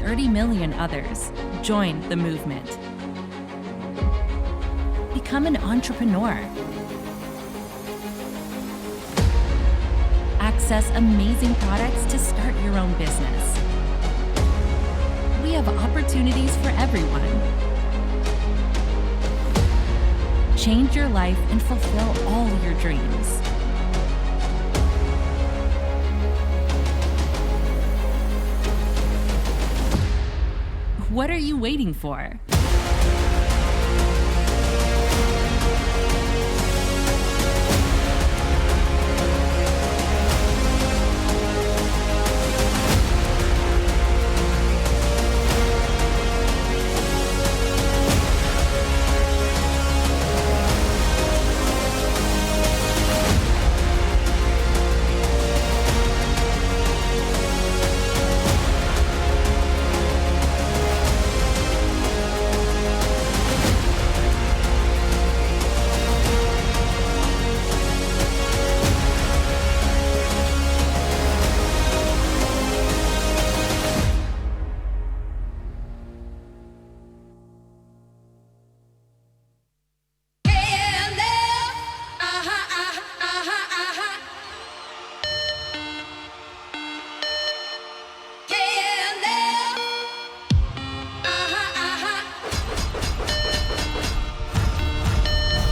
30 million others, join the movement. Become an entrepreneur. Access amazing products to start your own business. We have opportunities for everyone. Change your life and fulfill all your dreams. What are you waiting for?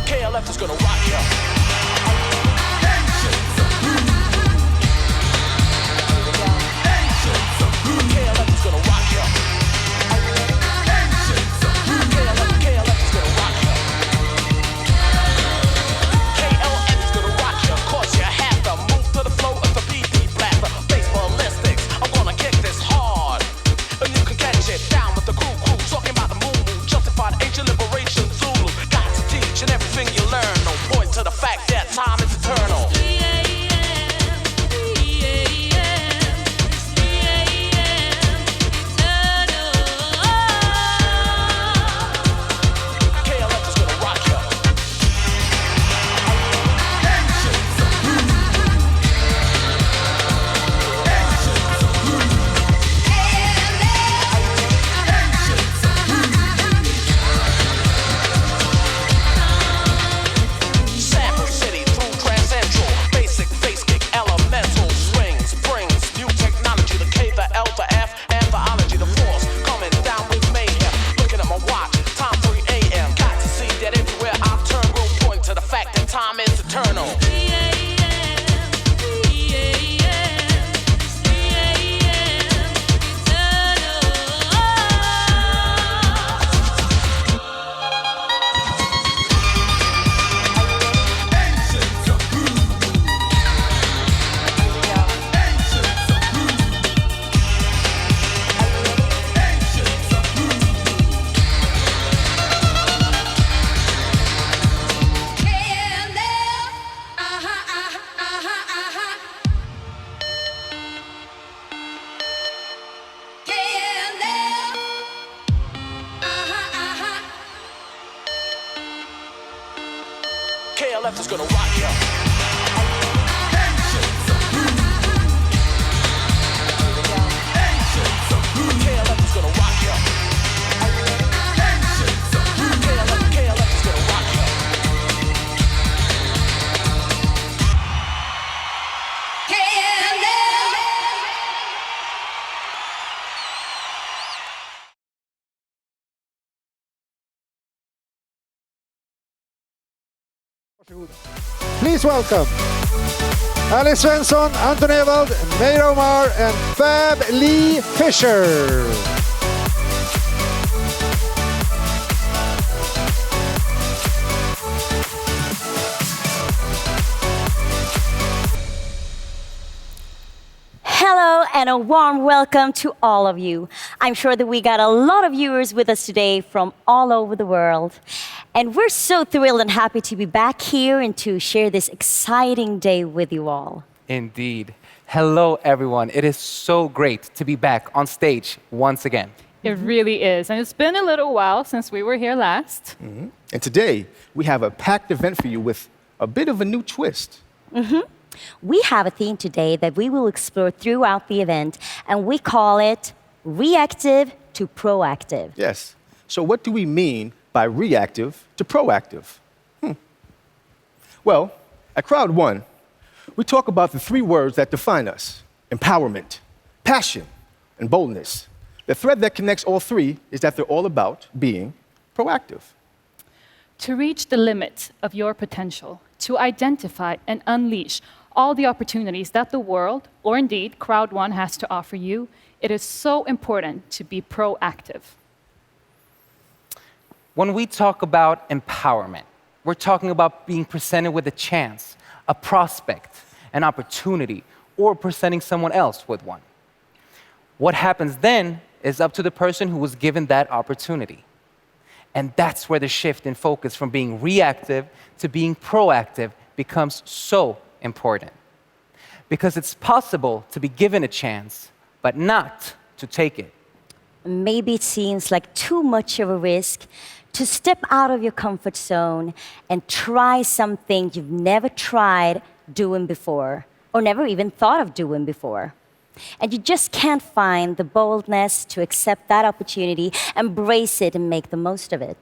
KLF is gonna rock ya. KLF is gonna rock ya. KLF is gonna rock ya. KLF is gonna rock ya. Cause you have to move to the flow of the BT blaster. Face ballistics, I'm gonna kick this hard. And you can catch it down with the crew. Talking about the moon, justified ancient liberation Zulu. Got to teach and everything you learn. No point to the fact that time is eternal. KLF is gonna rock ya. Sample City through Grand Central. Basic face kick, elemental swings, brings new technology. The K, the L, the F, and the ology, the force coming down with mayhem. Looking at my watch, time 3 a.m. Got to see that everywhere I turn will point to the fact that time is eternal. KLF is gonna rock ya. KLF is gonna rock ya. KLF is gonna rock ya. Please welcome Alice Svensson, Anton Ewald, Meir Omar, and Fab Lee Fisher. Hello and a warm welcome to all of you. I'm sure that we got a lot of viewers with us today from all over the world. And we're so thrilled and happy to be back here and to share this exciting day with you all. Indeed. Hello, everyone. It is so great to be back on stage once again. It really is. And it's been a little while since we were here last. Mm-hmm. And today, we have a packed event for you with a bit of a new twist. Mm-hmm. We have a theme today that we will explore throughout the event, and we call it reactive to proactive. Yes. So what do we mean by reactive to proactive? Well, at CROWD1, we talk about the three words that define us: empowerment, passion, and boldness. The thread that connects all three is that they're all about being proactive. To reach the limit of your potential, to identify and unleash all the opportunities that the world, or indeed CROWD1, has to offer you, it is so important to be proactive. When we talk about empowerment, we're talking about being presented with a chance, a prospect, an opportunity, or presenting someone else with one. What happens then is up to the person who was given that opportunity. And that's where the shift in focus from being reactive to being proactive becomes so important. Because it's possible to be given a chance, but not to take it. Maybe it seems like too much of a risk to step out of your comfort zone and try something you've never tried doing before, or never even thought of doing before. And you just can't find the boldness to accept that opportunity, embrace it, and make the most of it.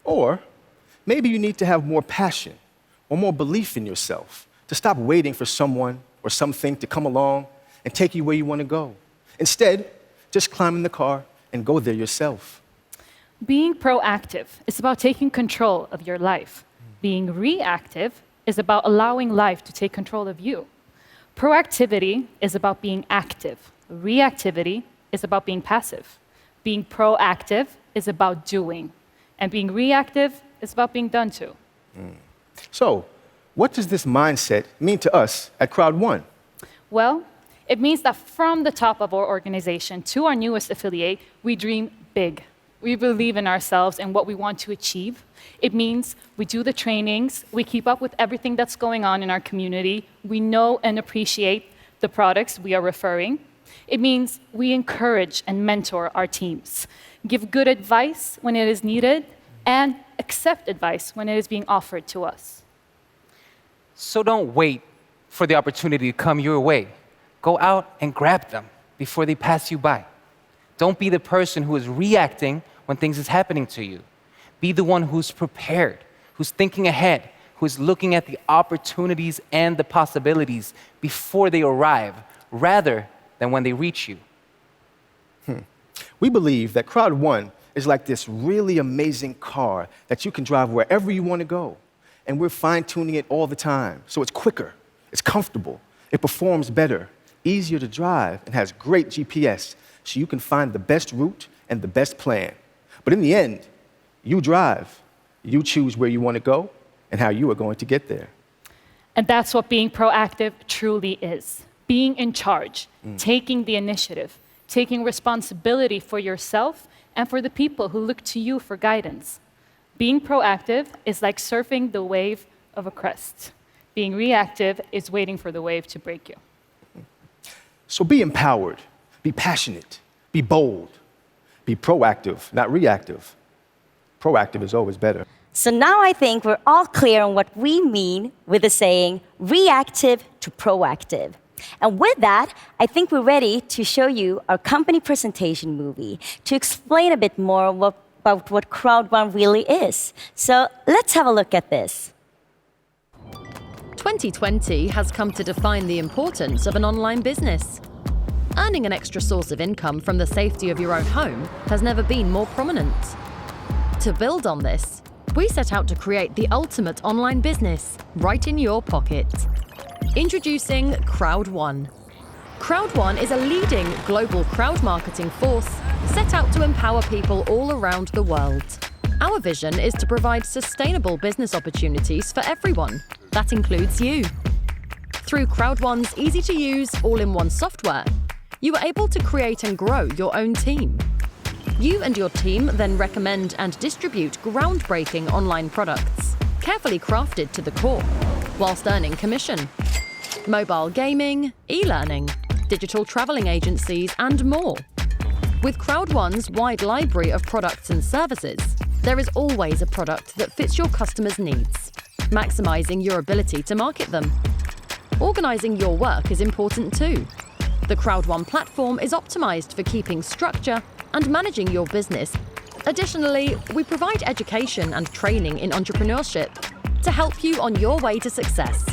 Or maybe you need to have more passion or more belief in yourself to stop waiting for someone or something to come along and take you where you want to go. Instead, just climb in the car and go there yourself. Being proactive is about taking control of your life. Being reactive is about allowing life to take control of you. Proactivity is about being active. Reactivity is about being passive. Being proactive is about doing. And being reactive is about being done to. So, what does this mindset mean to us at CROWD1? Well, it means that from the top of our organization to our newest affiliate, we dream big. We believe in ourselves and what we want to achieve. It means we do the trainings, we keep up with everything that's going on in our community, we know and appreciate the products we are referring. It means we encourage and mentor our teams, give good advice when it is needed, and accept advice when it is being offered to us. So don't wait for the opportunity to come your way. Go out and grab them before they pass you by. Don't be the person who is reacting when things is happening to you. Be the one who's prepared, who's thinking ahead, who's looking at the opportunities and the possibilities before they arrive, rather than when they reach you. We believe that CROWD1 is like this really amazing car that you can drive wherever you want to go. And we're fine-tuning it all the time. So it's quicker, it's comfortable, it performs better, easier to drive, and has great GPS, so you can find the best route and the best plan. But in the end, you drive. You choose where you want to go and how you are going to get there. And that's what being proactive truly is. Being in charge, taking the initiative, taking responsibility for yourself and for the people who look to you for guidance. Being proactive is like surfing the wave of a crest. Being reactive is waiting for the wave to break you. So be empowered, be passionate, be bold, be proactive, not reactive. Proactive is always better. So now I think we're all clear on what we mean with the saying reactive to proactive. And with that, I think we're ready to show you our company presentation movie to explain a bit more about what CROWD1 really is. So let's have a look at this. 2020 has come to define the importance of an online business. Earning an extra source of income from the safety of your own home has never been more prominent. To build on this, we set out to create the ultimate online business right in your pocket. Introducing CROWD1. CROWD1 is a leading global crowd marketing force set out to empower people all around the world. Our vision is to provide sustainable business opportunities for everyone. That includes you. Through CROWD1's easy-to-use, all-in-one software, you are able to create and grow your own team. You and your team then recommend and distribute groundbreaking online products, carefully crafted to the core, whilst earning commission. Mobile gaming, e-learning, digital traveling agencies, and more. With CROWD1's wide library of products and services, there is always a product that fits your customers' needs, maximizing your ability to market them. Organizing your work is important too. The CROWD1 platform is optimized for keeping structure and managing your business. Additionally, we provide education and training in entrepreneurship to help you on your way to success.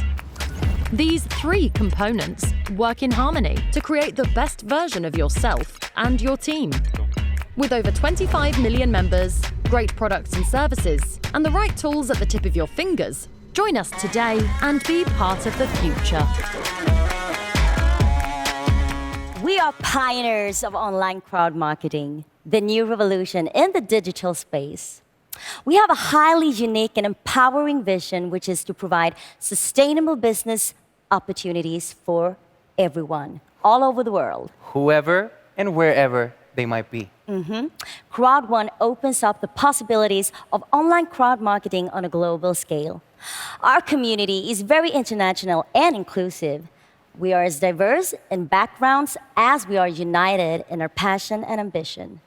These three components work in harmony to create the best version of yourself and your team. With over 25 million members, great products and services, and the right tools at the tip of your fingers, join us today and be part of the future. We are pioneers of online crowd marketing, the new revolution in the digital space. We have a highly unique and empowering vision, which is to provide sustainable business opportunities for everyone, all over the world. Whoever and wherever they might be. CROWD1 opens up the possibilities of online crowd marketing on a global scale. Our community is very international and inclusive. We are as diverse in backgrounds as we are united in our passion and ambition.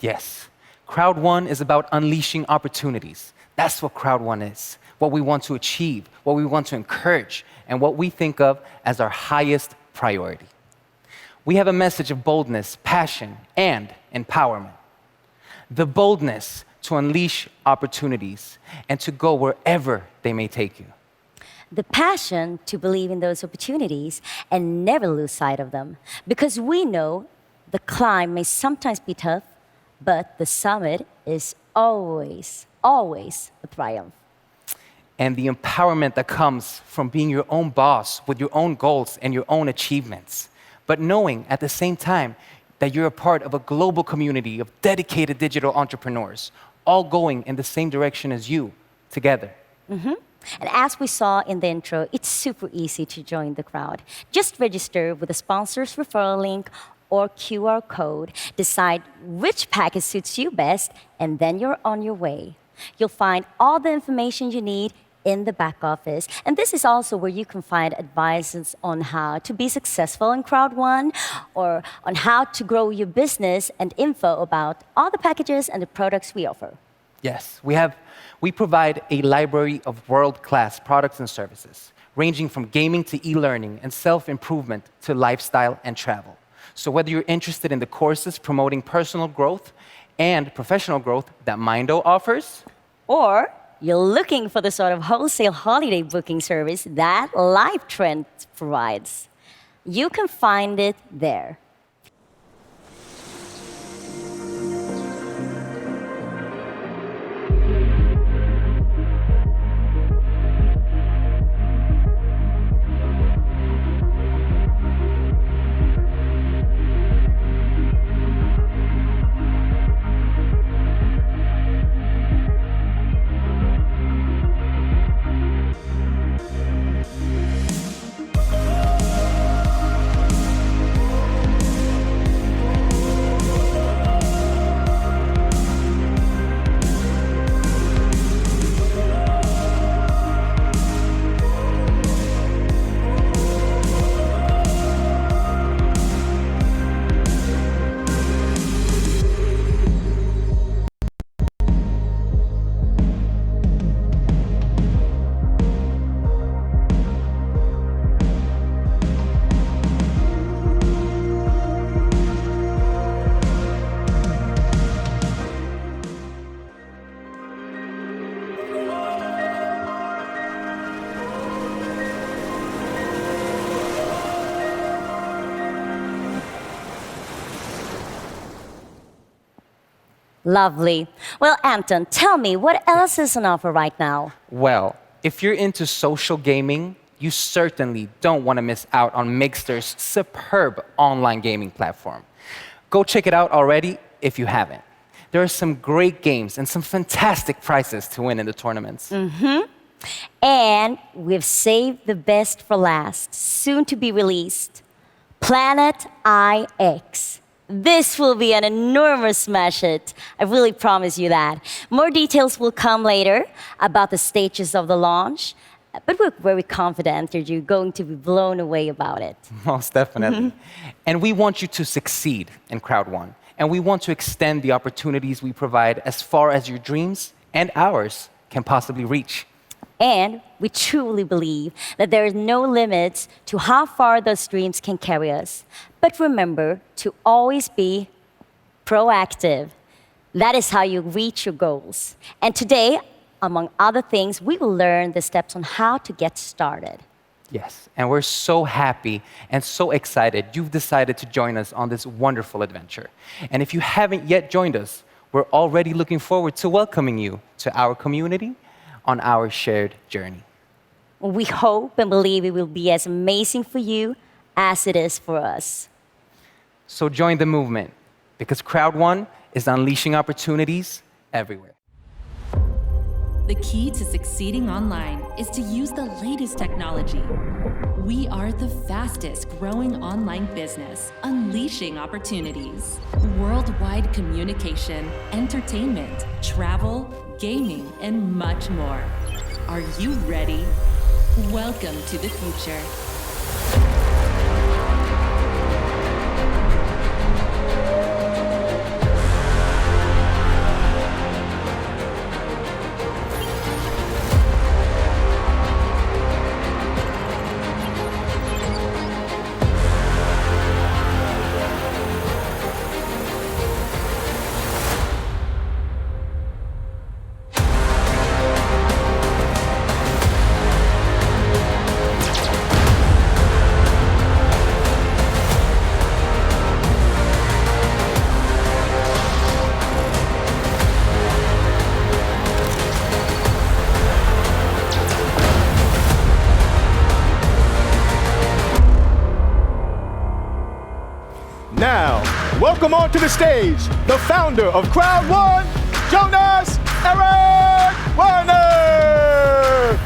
Yes, CROWD1 is about unleashing opportunities. That's what CROWD1 is, what we want to achieve, what we want to encourage, and what we think of as our highest priority. We have a message of boldness, passion, and empowerment. The boldness to unleash opportunities and to go wherever they may take you. The passion to believe in those opportunities and never lose sight of them. Because we know the climb may sometimes be tough, but the summit is always, always a triumph. And the empowerment that comes from being your own boss with your own goals and your own achievements, but knowing at the same time that you're a part of a global community of dedicated digital entrepreneurs, all going in the same direction as you, together. And as we saw in the intro, it's super easy to join the crowd. Just register with a sponsor's referral link or QR code, decide which package suits you best, and then you're on your way. You'll find all the information you need in the back office. And this is also where you can find advices on how to be successful in CROWD1 or on how to grow your business and info about all the packages and the products we offer. Yes, we provide a library of world-class products and services, ranging from gaming to e-learning and self-improvement to lifestyle and travel. So whether you're interested in the courses promoting personal growth and professional growth that Mindo offers, or you're looking for the sort of wholesale holiday booking service that LiveTrend provides, you can find it there. Lovely. Well, Anton, tell me, what else is on offer right now? well, if you're into social gaming, you certainly don't want to miss out on Mixter's superb online gaming platform. Go check it out already if you haven't. There are some great games and some fantastic prizes to win in the tournaments. And we've saved the best for last, soon to be released. Planet IX. This will be an enormous smash hit. I really promise you that. More details will come later about the stages of the launch, but we're very confident that you're going to be blown away about it. Most definitely. And we want you to succeed in CROWD1. And we want to extend the opportunities we provide as far as your dreams and ours can possibly reach. And we truly believe that there is no limits to how far those dreams can carry us. But remember to always be proactive. That is how you reach your goals. And today, among other things, we will learn the steps on how to get started. Yes, and we're so happy and so excited you've decided to join us on this wonderful adventure. And if you haven't yet joined us, we're already looking forward to welcoming you to our community on our shared journey. We hope and believe it will be as amazing for you as it is for us. So join the movement, because CROWD1 is unleashing opportunities everywhere. The key to succeeding online is to use the latest technology. We are the fastest growing online business, unleashing opportunities. Worldwide communication, entertainment, travel, gaming, and much more. Are you ready? Welcome to the future. Now, welcome onto the stage, the founder of CROWD1, Jonas Eric Werner!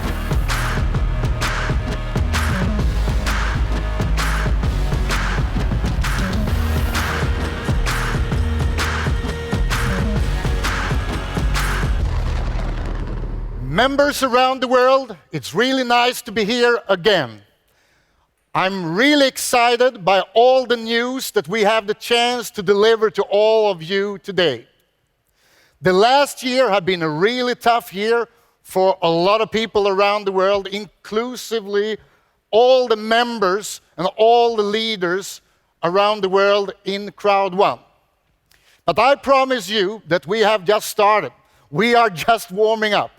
Members around the world, it's really nice to be here again. I'm really excited by all the news that we have the chance to deliver to all of you today. The last year has been a really tough year for a lot of people around the world, inclusively all the members and all the leaders around the world in CROWD1. But I promise you that we have just started. We are just warming up.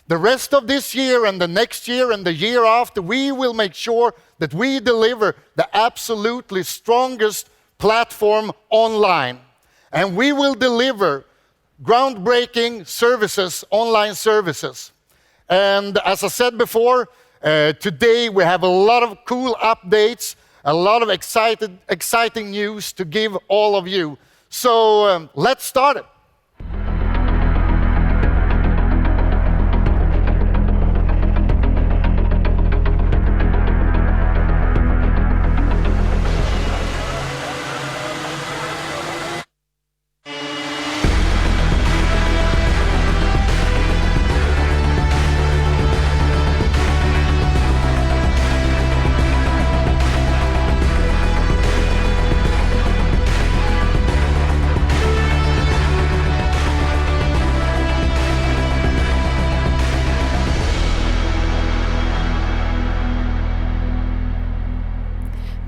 The rest of this year and the next year and the year after, we will make sure that we deliver the absolutely strongest platform online. And we will deliver groundbreaking services, online services. And as I said before, today we have a lot of cool updates, a lot of exciting news to give all of you. So let's start it.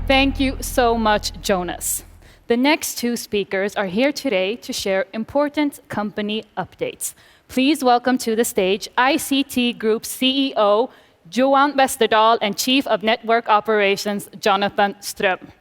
Thank you so much, Jonas. The next two speakers are here today to share important company updates. Please welcome to the stage ICT Group CEO, Johan Westerdahl, and Chief of Network Operations, Jonathan Ström.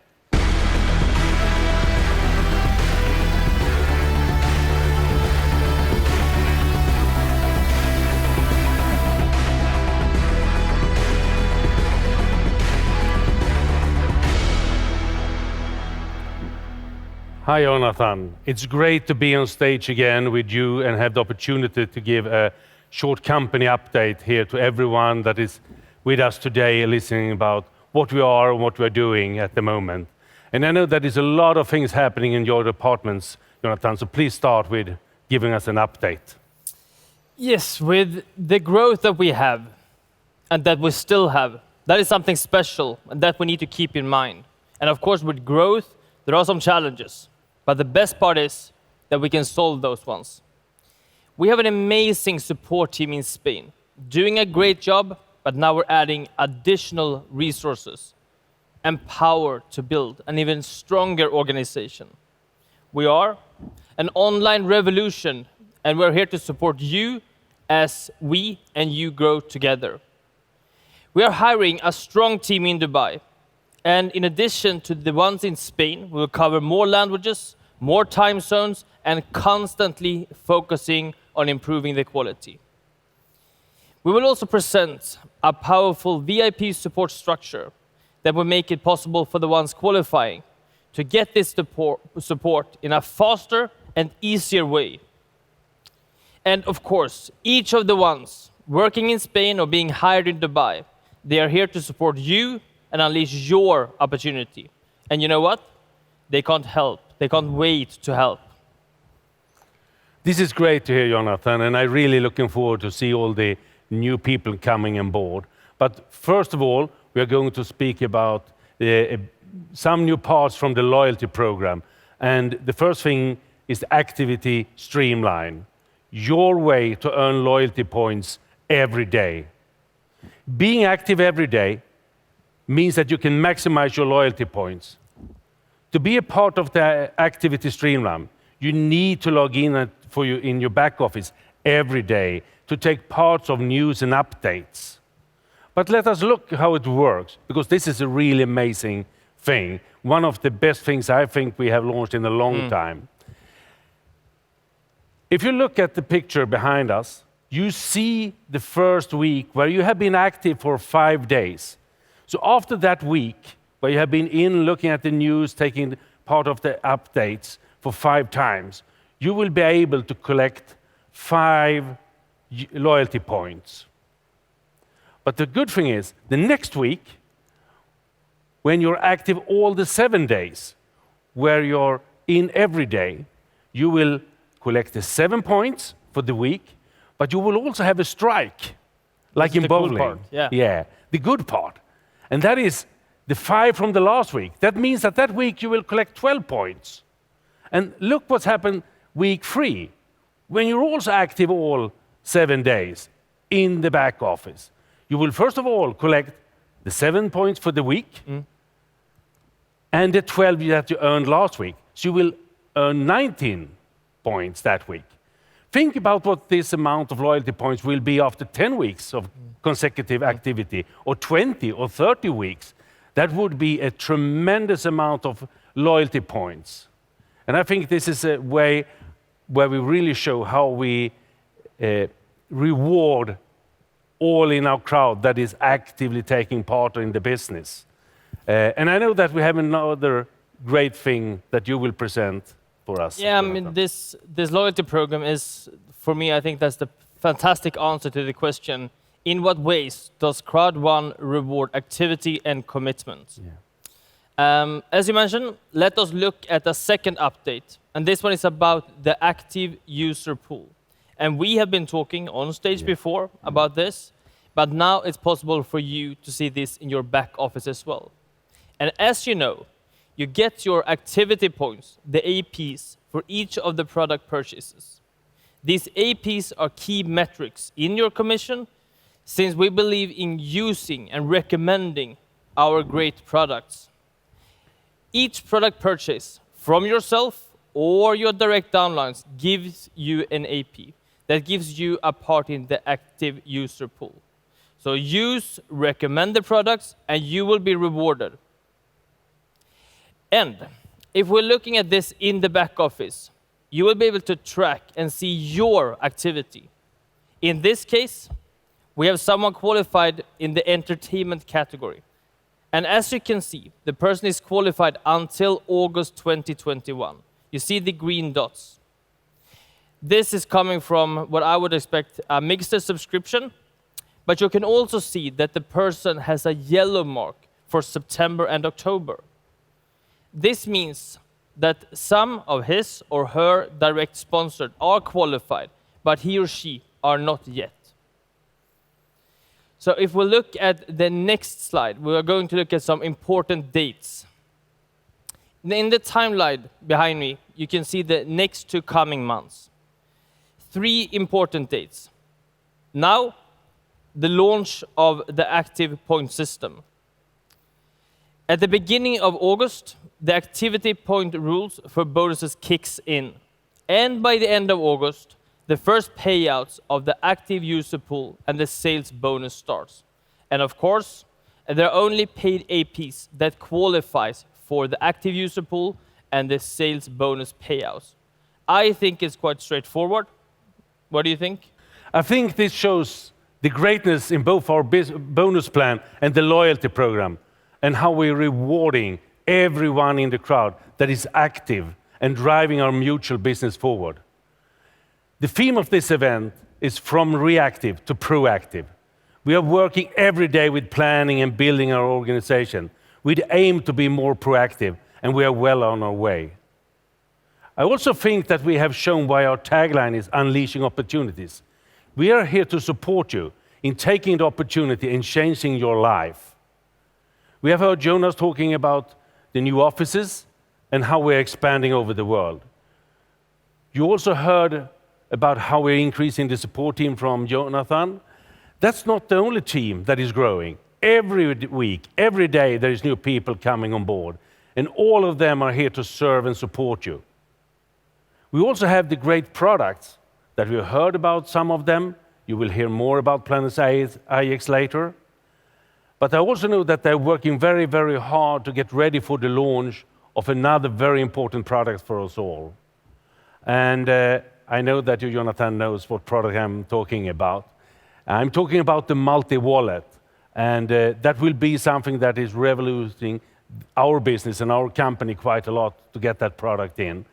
Hi, Jonathan. It's great to be on stage again with you and have the opportunity to give a short company update here to everyone that is with us today, listening about what we are and what we're doing at the moment. And I know that there's a lot of things happening in your departments, Jonathan, so please start with giving us an update. Yes, with the growth that we have and that we still have, that is something special and that we need to keep in mind. And of course, with growth, there are some challenges. But the best part is that we can solve those ones. We have an amazing support team in Spain doing a great job, but now we're adding additional resources and power to build an even stronger organization. We are an online revolution, and we're here to support you as we and you grow together. We are hiring a strong team in Dubai, and in addition to the ones in Spain, we will cover more languages, more time zones, and constantly focusing on improving the quality. We will also present a powerful VIP support structure that will make it possible for the ones qualifying to get this support in a faster and easier way. And of course, each of the ones working in Spain or being hired in Dubai, they are here to support you and unleash your opportunity. And you know what? They can't help. They can't wait to help. This is great to hear, Jonathan, and I'm really looking forward to see all the new people coming on board. But first of all, we are going to speak about some new parts from the loyalty program. And the first thing is the activity streamline. Your way to earn loyalty points every day. Being active every day means that you can maximize your loyalty points. To be a part of the activity streamline, you need to log in in your back office every day to take parts of news and updates. But let us look how it works, because this is a really amazing thing. One of the best things I think we have launched in a long time. If you look at the picture behind us, you see the first week where you have been active for 5 days. So after that week, where you have been in looking at the news, taking part of the updates for 5 times, you will be able to collect 5 loyalty points. But the good thing is, the next week, when you're active all the 7 days, where you're in every day, you will collect the 7 points for the week, but you will also have a strike, like in bowling. Cool part. Yeah, the good part. And that is the 5 from the last week. That means that that week you will collect 12 points. And look what's happened week 3, when you're also active all 7 days in the back office. You will first of all collect the 7 points for the week and the 12 that you earned last week. So you will earn 19 points that week. Think about what this amount of loyalty points will be after 10 weeks of consecutive activity, or 20 or 30 weeks. That would be a tremendous amount of loyalty points. And I think this is a way where we really show how we reward all in our crowd that is actively taking part in the business. And I know that we have another great thing that you will present for us. Yeah, I mean, this loyalty program is, for me, I think that's the fantastic answer to the question, in what ways does CROWD1 reward activity and commitment? Yeah. As you mentioned, let us look at the second update. And this one is about the active user pool. And we have been talking on stage before about this, but now it's possible for you to see this in your back office as well. And as you know, you get your activity points, the APs, for each of the product purchases. These APs are key metrics in your commission, since we believe in using and recommending our great products. Each product purchase from yourself or your direct downlines gives you an AP that gives you a part in the active user pool. So use recommended products and you will be rewarded. And if we're looking at this in the back office, you will be able to track and see your activity. In this case, we have someone qualified in the entertainment category. And as you can see, the person is qualified until August 2021. You see the green dots. This is coming from what I would expect a mixed subscription, but you can also see that the person has a yellow mark for September and October. This means that some of his or her direct sponsored are qualified, but he or she are not yet. So if we look at the next slide, we are going to look at some important dates. In the timeline behind me, you can see the next 2 coming months. 3 important dates. Now, the launch of the active point system. At the beginning of August, the activity point rules for bonuses kicks in. And by the end of August, the first payouts of the active user pool and the sales bonus starts. And of course, there are only paid APs that qualifies for the active user pool and the sales bonus payouts. I think it's quite straightforward. What do you think? I think this shows the greatness in both our bonus plan and the loyalty program, and how we're rewarding everyone in the crowd that is active and driving our mutual business forward. The theme of this event is from reactive to proactive. We are working every day with planning and building our organization. We aim to be more proactive, and we are well on our way. I also think that we have shown why our tagline is unleashing opportunities. We are here to support you in taking the opportunity and changing your life. We have heard Jonas talking about the new offices and how we're expanding over the world. You also heard about how we're increasing the support team from Jonathan. That's not the only team that is growing. Every week, every day, there is new people coming on board, and all of them are here to serve and support you. We also have the great products that we heard about some of them. You will hear more about Planet IX later. But I also know that they're working very, very hard to get ready for the launch of another very important product for us all. And I know that you, Jonathan, knows what product I'm talking about. I'm talking about the multi-wallet. And that will be something that is revolutionizing our business and our company quite a lot to get that product in.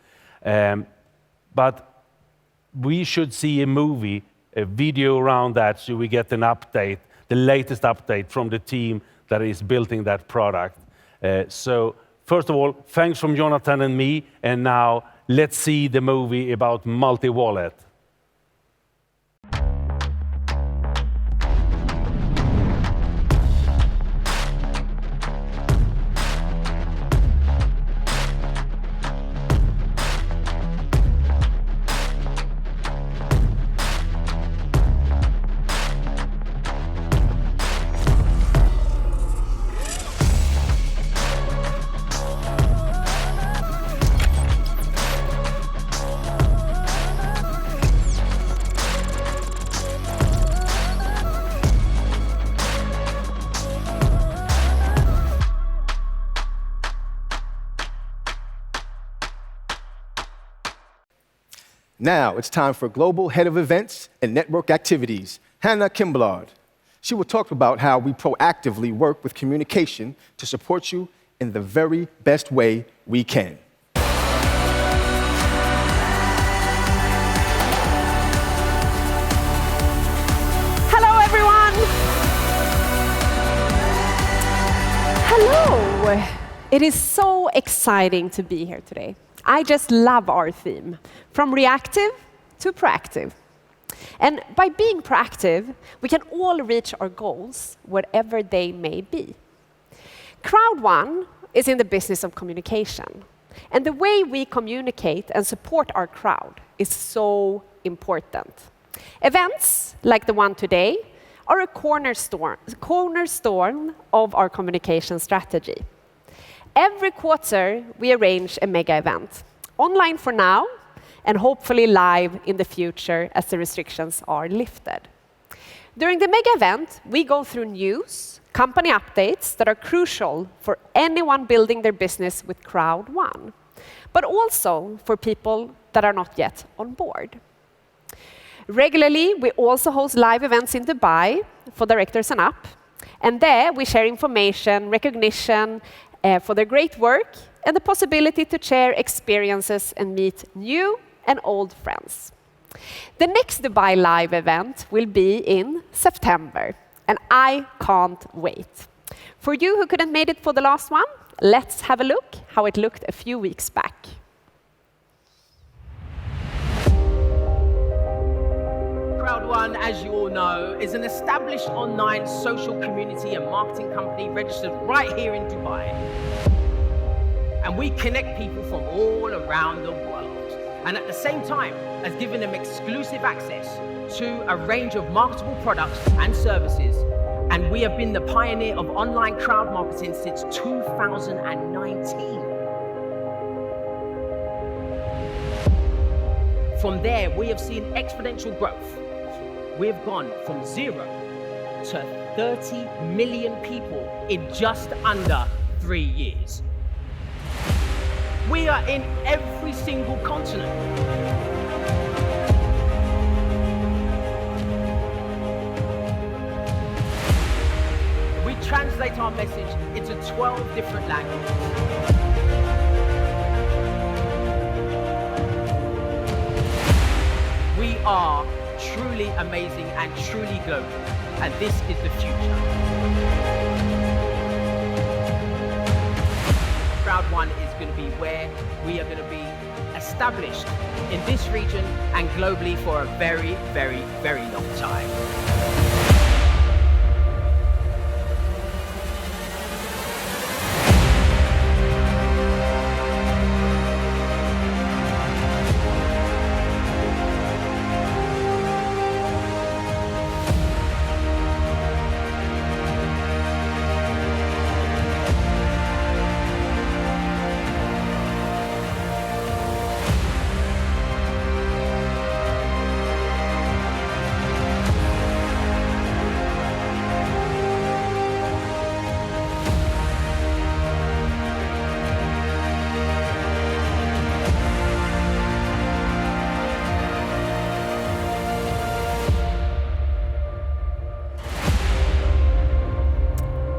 But we should see a movie, a video around that, so we get an update, the latest update from the team that is building that product. So first of all, thanks from Jonathan and me, and now let's see the movie about multi-wallet. Now it's time for Global Head of Events and Network Activities, Hannah Kimblard. She will talk about how we proactively work with communication to support you in the very best way we can. Hello, everyone. Hello. It is so exciting to be here today. I just love our theme, from reactive to proactive. And by being proactive, we can all reach our goals, whatever they may be. CROWD1 is in the business of communication. And the way we communicate and support our crowd is so important. Events, like the one today, are a cornerstone of our communication strategy. Every quarter, we arrange a mega event, online for now, and hopefully live in the future as the restrictions are lifted. During the mega event, we go through news, company updates that are crucial for anyone building their business with CROWD1, but also for people that are not yet on board. Regularly, we also host live events in Dubai for directors and up, and there we share information, recognition, for their great work and the possibility to share experiences and meet new and old friends. The next Dubai Live event will be in September, and I can't wait. For you who couldn't make it for the last one, let's have a look how it looked a few weeks back. CROWD1, as you all know, is an established online social community and marketing company registered right here in Dubai. And we connect people from all around the world. and at the same time has given them exclusive access to a range of marketable products and services. And we have been the pioneer of online crowd marketing since 2019. From there, we have seen exponential growth. We have gone from 0 to 30 million people in just under 3 years. We are in every single continent. We translate our message into 12 different languages. We are truly amazing and truly global, and this is the future. CROWD1 is going to be where we are going to be established in this region and globally for a very, very, very long time.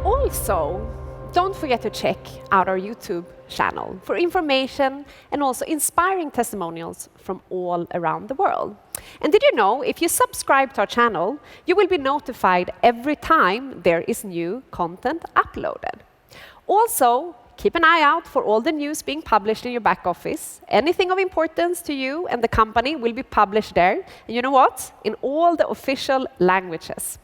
Also, don't forget to check out our YouTube channel for information and also inspiring testimonials from all around the world. And did you know, if you subscribe to our channel, you will be notified every time there is new content uploaded. Also, keep an eye out for all the news being published in your back office. Anything of importance to you and the company will be published there. And you know what? In all the official languages.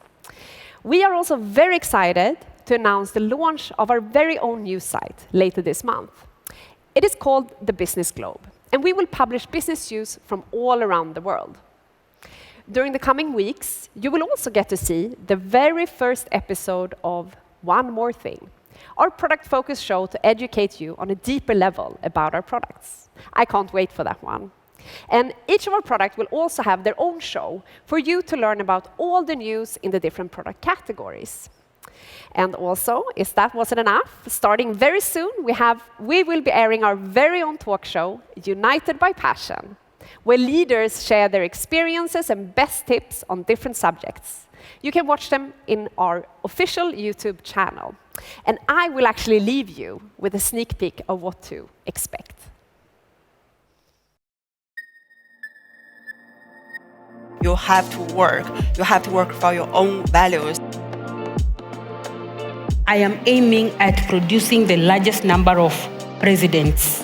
We are also very excited to announce the launch of our very own news site later this month. It is called the Business Globe, and we will publish business news from all around the world. During the coming weeks, you will also get to see the very first episode of One More Thing, our product-focused show to educate you on a deeper level about our products. I can't wait for that one. And each of our products will also have their own show for you to learn about all the news in the different product categories. And also, if that wasn't enough, starting very soon, we will be airing our very own talk show, United by Passion, where leaders share their experiences and best tips on different subjects. You can watch them in our official YouTube channel. And I will actually leave you with a sneak peek of what to expect. You have to work. You have to work for your own values. I am aiming at producing the largest number of presidents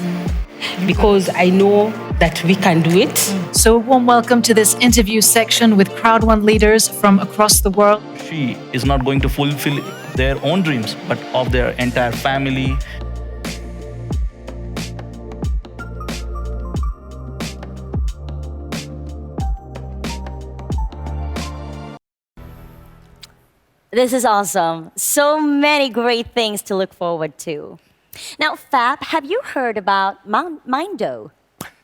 because I know that we can do it. So a warm welcome to this interview section with CROWD1 leaders from across the world. She is not going to fulfill their own dreams, but of their entire family. This is awesome. So many great things to look forward to. Now, Fab, have you heard about Mindo?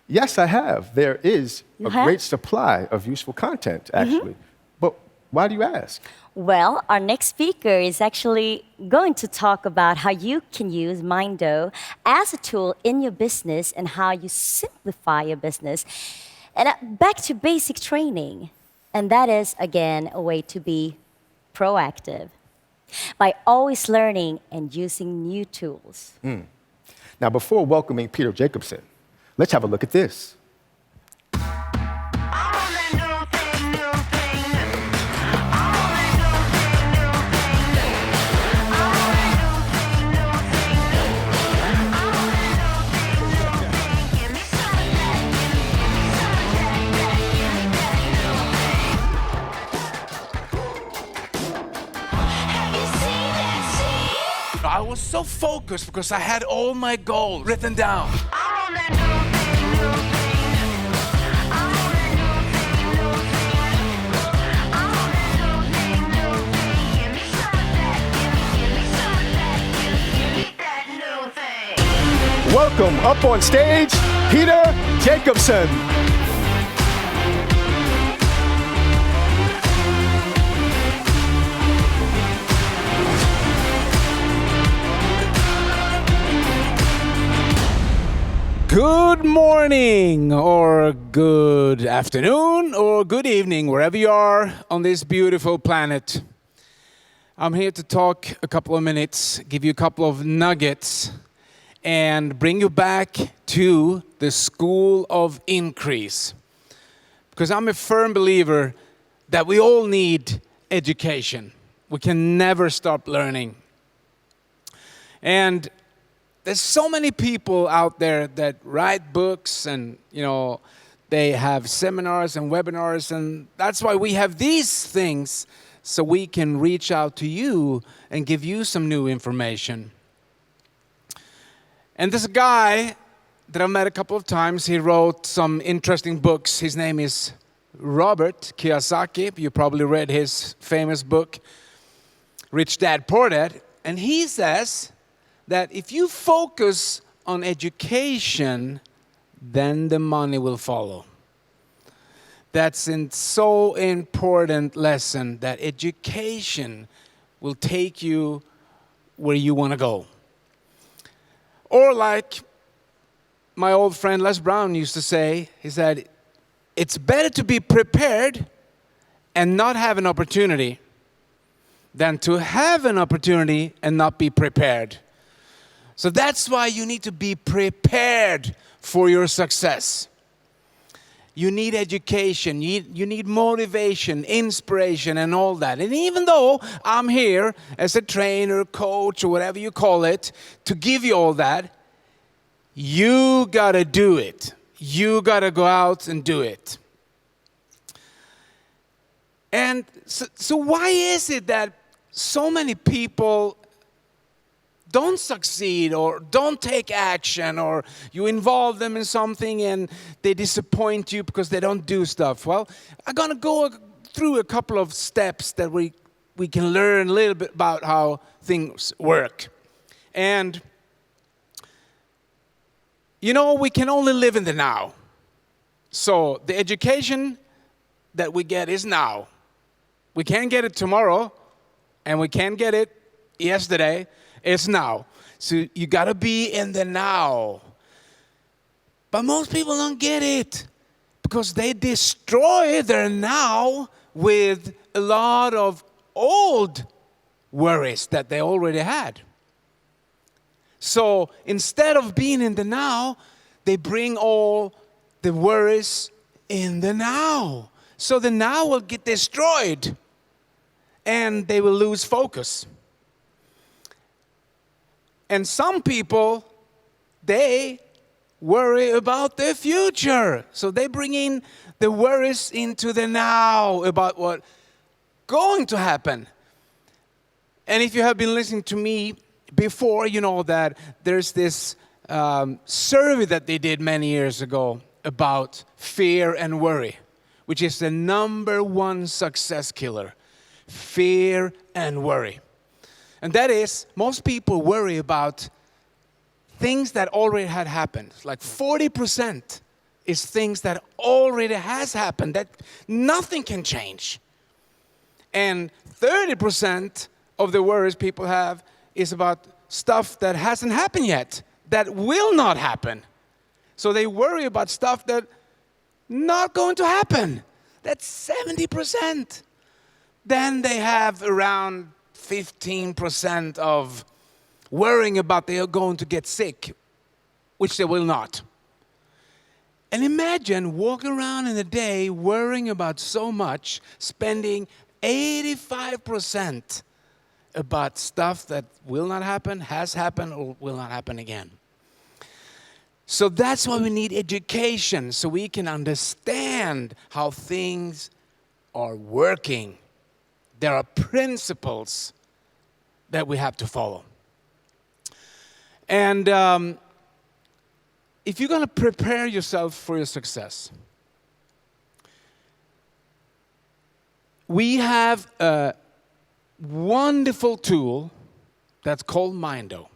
Yes, I have. There is a great supply of useful content, actually. But why do you ask? Well, our next speaker is actually going to talk about how you can use Mindo as a tool in your business and how you simplify your business. And back to basic training. And that is, again, a way to be proactive by always learning and using new tools. Now, before welcoming Peter Jacobson, let's have a look at this. I was so focused because I had all my goals written down. welcome up on stage, Peter Jacobson. Good morning, or good afternoon, or good evening, wherever you are on this beautiful planet. I'm here to talk a couple of minutes, give you a couple of nuggets, and bring you back to the school of increase. Because I'm a firm believer that we all need education. We can never stop learning. And there's so many people out there that write books and, they have seminars and webinars, and that's why we have these things, so we can reach out to you and give you some new information. And this guy that I've met a couple of times, he wrote some interesting books. His name is Robert Kiyosaki. You probably read his famous book, Rich Dad, Poor Dad. And he says that if you focus on education, then the money will follow. That's a so important lesson, that education will take you where you want to go. Or like my old friend Les Brown used to say, he said, it's better to be prepared and not have an opportunity than to have an opportunity and not be prepared. So that's why you need to be prepared for your success. You need education, you need motivation, inspiration, and all that. And even though I'm here as a trainer, coach, or whatever you call it, to give you all that, you gotta do it. You gotta go out and do it. And so why is it that so many people don't succeed or don't take action, or you involve them in something and they disappoint you because they don't do stuff? Well, I'm going to go through a couple of steps that we can learn a little bit about how things work. And, we can only live in the now. So the education that we get is now. We can't get it tomorrow, and we can't get it yesterday. It's now. So you got to be in the now. But most people don't get it because they destroy their now with a lot of old worries that they already had. So instead of being in the now, they bring all the worries in the now. So the now will get destroyed and they will lose focus. And some people, they worry about the future. So they bring in the worries into the now about what's going to happen. And if you have been listening to me before, you know that there's this survey that they did many years ago about fear and worry, which is the #1 success killer, fear and worry. And that is, most people worry about things that already had happened. Like 40% is things that already has happened, that nothing can change. And 30% of the worries people have is about stuff that hasn't happened yet, that will not happen. So they worry about stuff that not going to happen. That's 70%. Then they have around 15% of worrying about they are going to get sick, which they will not. And imagine walking around in a day worrying about so much, spending 85% about stuff that will not happen, has happened, or will not happen again. So that's why we need education, so we can understand how things are working. There are principles that we have to follow. And if you're going to prepare yourself for your success, we have a wonderful tool that's called Mindo.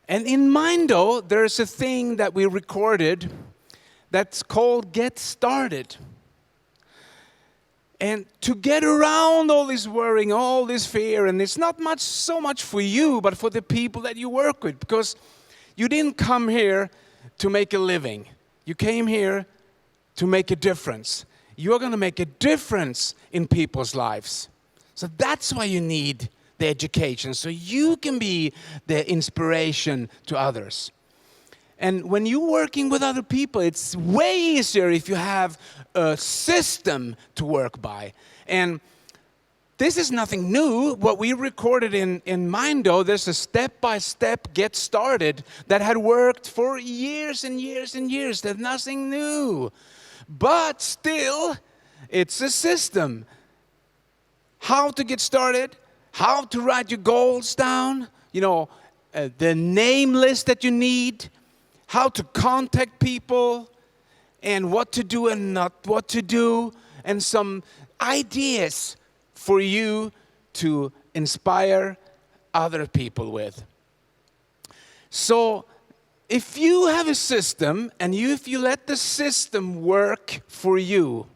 And in Mindo, there's a thing that we recorded that's called Get Started. And to get around all this worrying, all this fear, and it's not so much for you, but for the people that you work with, because you didn't come here to make a living. You came here to make a difference. You're going to make a difference in people's lives. So that's why you need the education, so you can be the inspiration to others. And when you're working with other people, it's way easier if you have a system to work by. And this is nothing new. What we recorded in Mindo, there's a step-by-step get started that had worked for years and years and years. There's nothing new. But still, it's a system. How to get started, how to write your goals down, the name list that you need, how to contact people, and what to do and not what to do, and some ideas for you to inspire other people with. So if you have a system, and if you let the system work for you,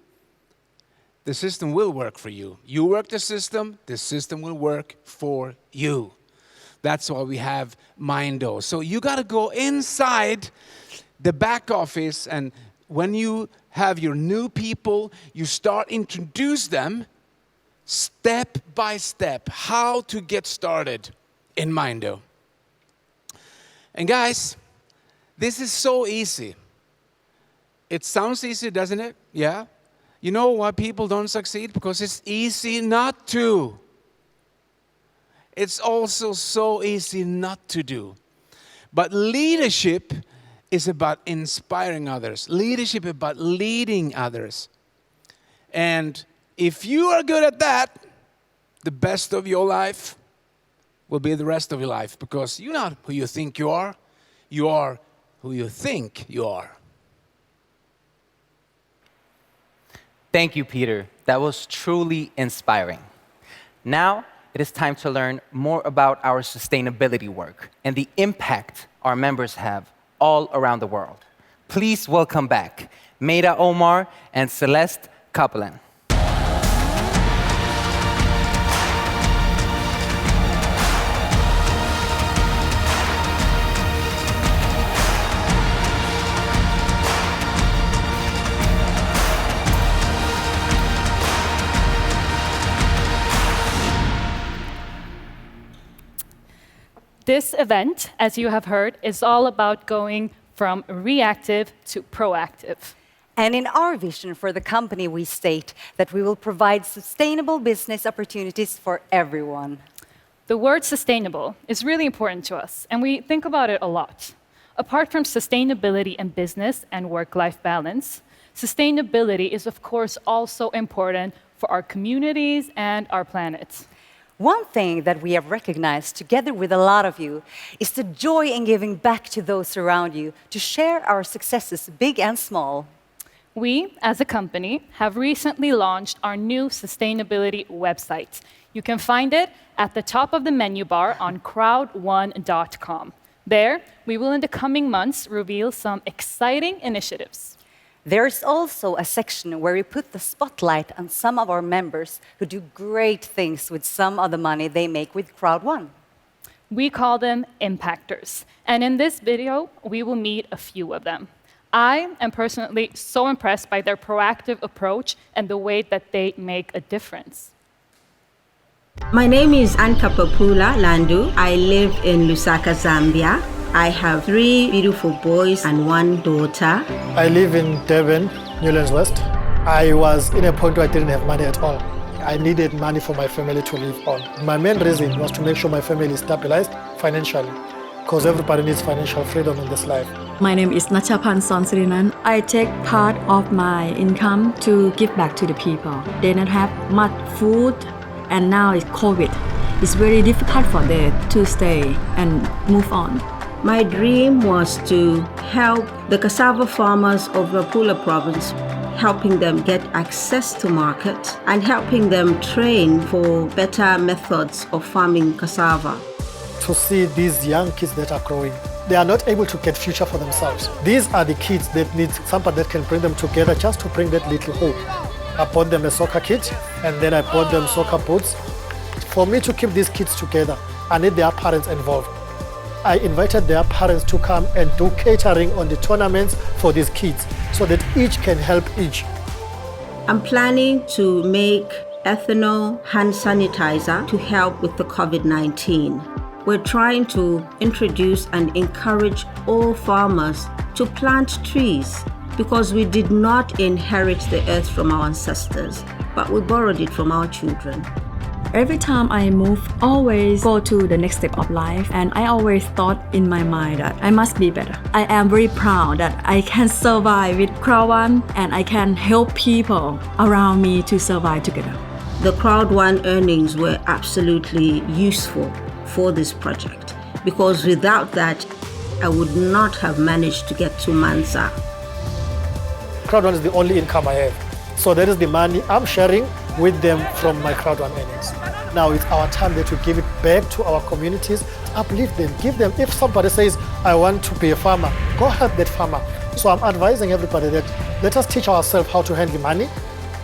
the system will work for you. You work the system will work for you. That's why we have Mindo. So you got to go inside the back office, and when you have your new people, you start introduce them step by step, how to get started in Mindo. And guys, this is so easy. It sounds easy, doesn't it? Yeah. You know why people don't succeed? Because it's easy not to. It's also so easy not to do. But leadership is about inspiring others. Leadership is about leading others. And if you are good at that, the best of your life will be the rest of your life, because you're not who you think you are who you think you are. Thank you, Peter. That was truly inspiring. Now, it is time to learn more about our sustainability work and the impact our members have all around the world. Please welcome back Meira Omar and Celeste Copeland. This event, as you have heard, is all about going from reactive to proactive. And in our vision for the company, we state that we will provide sustainable business opportunities for everyone. The word sustainable is really important to us, and we think about it a lot. Apart from sustainability in business and work-life balance, sustainability is, of course, also important for our communities and our planet. One thing that we have recognized together with a lot of you is the joy in giving back to those around you, to share our successes, big and small. We, as a company, have recently launched our new sustainability website. You can find it at the top of the menu bar on CROWD1.com. There, we will in the coming months reveal some exciting initiatives. There's also a section where we put the spotlight on some of our members who do great things with some of the money they make with CROWD1. We call them impactors. And in this video, we will meet a few of them. I am personally so impressed by their proactive approach and the way that they make a difference. My name is Anka Papula Landu. I live in Lusaka, Zambia. I have 3 beautiful boys and 1 daughter. I live in Durban, Newlands West. I was in a point where I didn't have money at all. I needed money for my family to live on. My main reason was to make sure my family is stabilized financially, because everybody needs financial freedom in this life. My name is Nachapan Sonsrinan. I take part of my income to give back to the people. They don't have much food, and now it's COVID. It's very difficult for them to stay and move on. My dream was to help the cassava farmers of Rapula province, helping them get access to market and helping them train for better methods of farming cassava. to see these young kids that are growing. They are not able to get future for themselves. These are the kids that need somebody that can bring them together just to bring that little hope. I bought them a soccer kit, and then I bought them soccer boots. For me to keep these kids together, I need their parents involved. I invited their parents to come and do catering on the tournaments for these kids so that each can help each. I'm planning to make ethanol hand sanitizer to help with the COVID-19. We're trying to introduce and encourage all farmers to plant trees because we did not inherit the earth from our ancestors, but we borrowed it from our children. Every time I move, always go to the next step of life, and I always thought in my mind that I must be better. I am very proud that I can survive with CROWD1 and I can help people around me to survive together. The CROWD1 earnings were absolutely useful for this project because without that, I would not have managed to get to Mansa. CROWD1 is the only income I have. So that is the money I'm sharing with them from my CROWD1 earnings. Now it's our time there to give it back to our communities, uplift them, give them. If somebody says, I want to be a farmer, go help that farmer. So I'm advising everybody that let us teach ourselves how to handle money.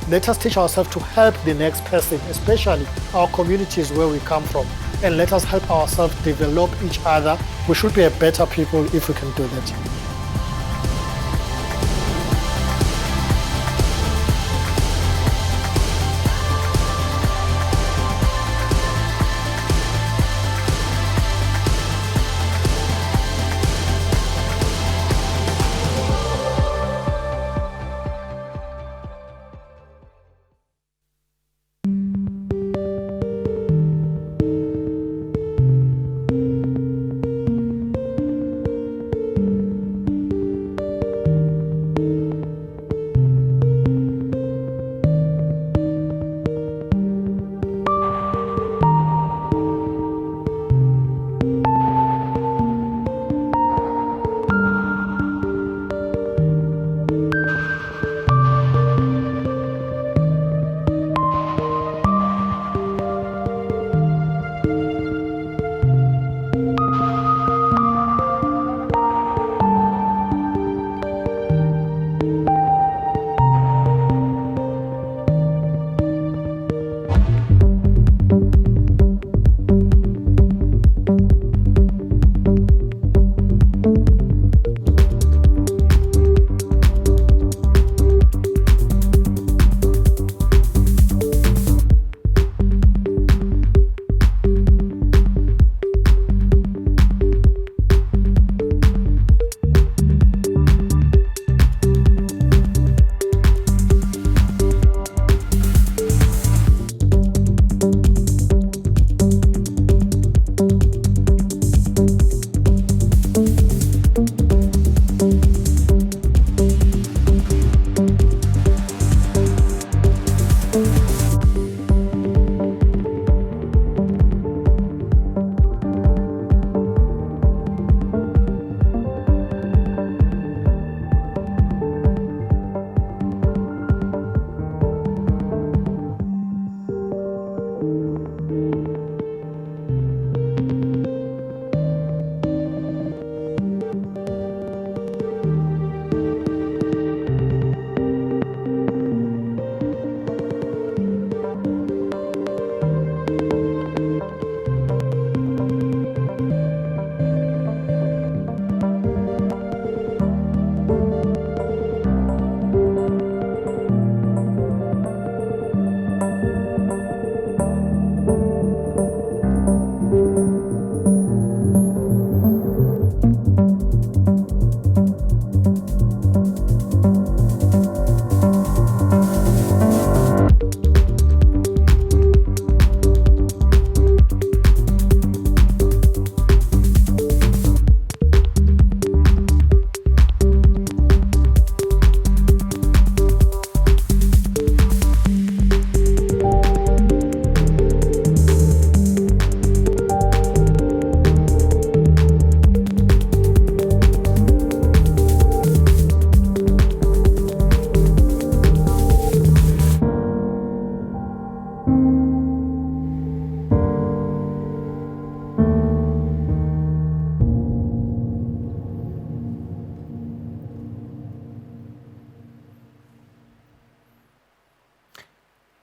Let us teach ourselves to help the next person, especially our communities where we come from. And let us help ourselves develop each other. We should be a better people if we can do that.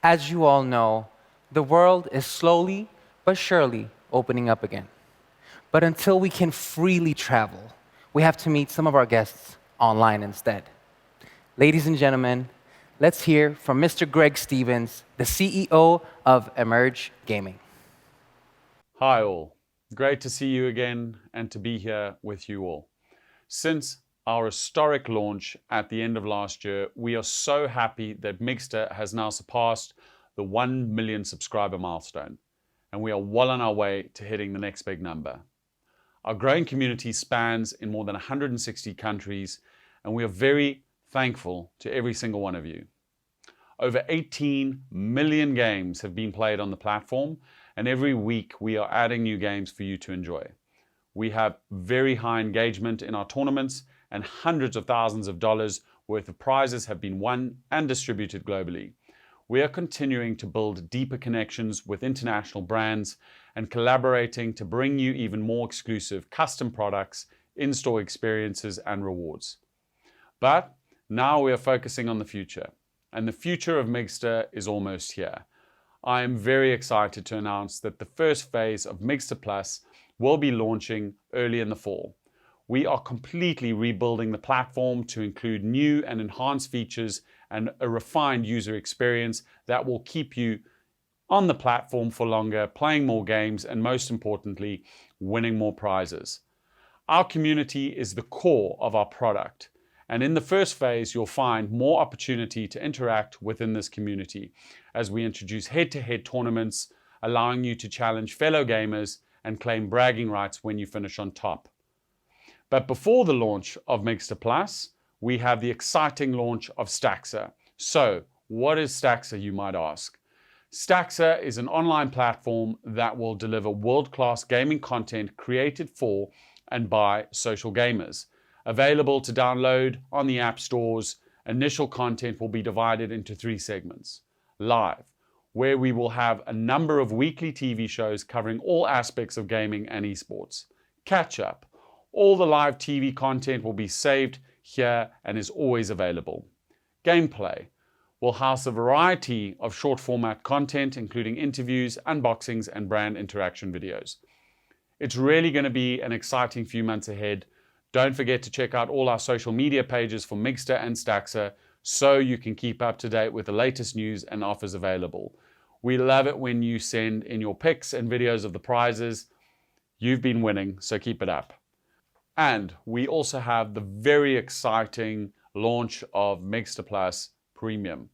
As you all know, the world is slowly but surely opening up again. But until we can freely travel, we have to meet some of our guests online instead. Ladies and gentlemen, let's hear from Mr. Greg Stevens, the CEO of Emerge Gaming. Hi all, great to see you again and to be here with you all. Since our historic launch at the end of last year, we are so happy that Mixter has now surpassed the 1 million subscriber milestone, and we are well on our way to hitting the next big number. Our growing community spans in more than 160 countries, and we are very thankful to every single one of you. Over 18 million games have been played on the platform, and every week we are adding new games for you to enjoy. We have very high engagement in our tournaments, and hundreds of thousands of dollars worth of prizes have been won and distributed globally. We are continuing to build deeper connections with international brands and collaborating to bring you even more exclusive custom products, in-store experiences, and rewards. But now we are focusing on the future, and the future of Mixter is almost here. I am very excited to announce that the first phase of Mixter Plus will be launching early in the fall. We are completely rebuilding the platform to include new and enhanced features and a refined user experience that will keep you on the platform for longer, playing more games, and most importantly, winning more prizes. Our community is the core of our product, and in the first phase, you'll find more opportunity to interact within this community as we introduce head-to-head tournaments, allowing you to challenge fellow gamers and claim bragging rights when you finish on top. But before the launch of Mixter Plus, we have the exciting launch of Staxer. So, what is Staxer, you might ask? Staxer is an online platform that will deliver world-class gaming content created for and by social gamers. Available to download on the app stores, initial content will be divided into 3 segments. Live, where we will have a number of weekly TV shows covering all aspects of gaming and esports. Catch up. All the live TV content will be saved here and is always available. Gameplay will house a variety of short format content, including interviews, unboxings, and brand interaction videos. It's really going to be an exciting few months ahead. Don't forget to check out all our social media pages for Mixter and Staxer so you can keep up to date with the latest news and offers available. We love it when you send in your pics and videos of the prizes. You've been winning, so keep it up. And we also have the very exciting launch of Mixter Plus Premium.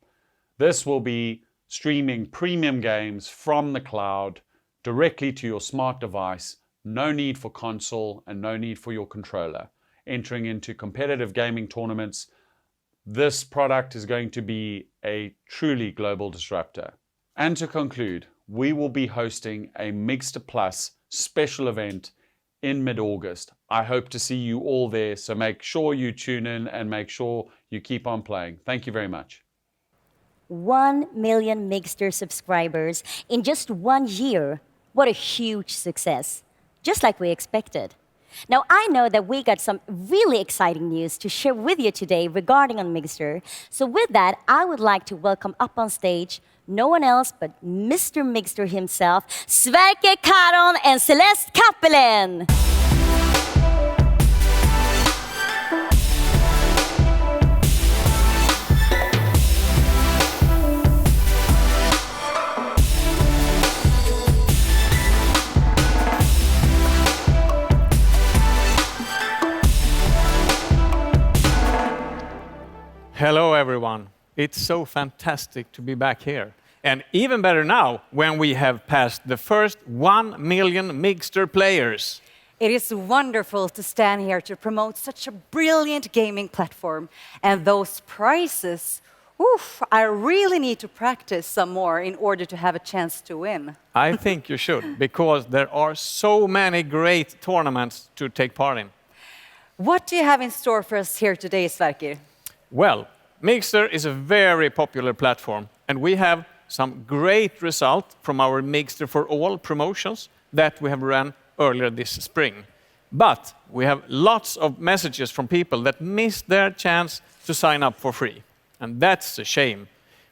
This will be streaming premium games from the cloud directly to your smart device. No need for console and no need for your controller. Entering into competitive gaming tournaments, this product is going to be a truly global disruptor. And to conclude, we will be hosting a Mixter Plus special event in mid-August. I hope to see you all there, so make sure you tune in and make sure you keep on playing. Thank you very much. 1 million Mixter subscribers in just 1 year. What a huge success, just like we expected. Now, I know that we got some really exciting news to share with you today regarding on Mixter. So with that, I would like to welcome up on stage no one else but Mr. Mixter himself, Sverker Karon and Celeste Kappelen. Hello, everyone. It's so fantastic to be back here. And even better now, when we have passed the first 1 million Mixter players. It is wonderful to stand here to promote such a brilliant gaming platform. And those prizes, oof, I really need to practice some more in order to have a chance to win. I think you should, because there are so many great tournaments to take part in. What do you have in store for us here today, Sverker? Well, Mixter is a very popular platform, and we have some great results from our Mixter for All promotions that we have run earlier this spring. But we have lots of messages from people that missed their chance to sign up for free. And that's a shame.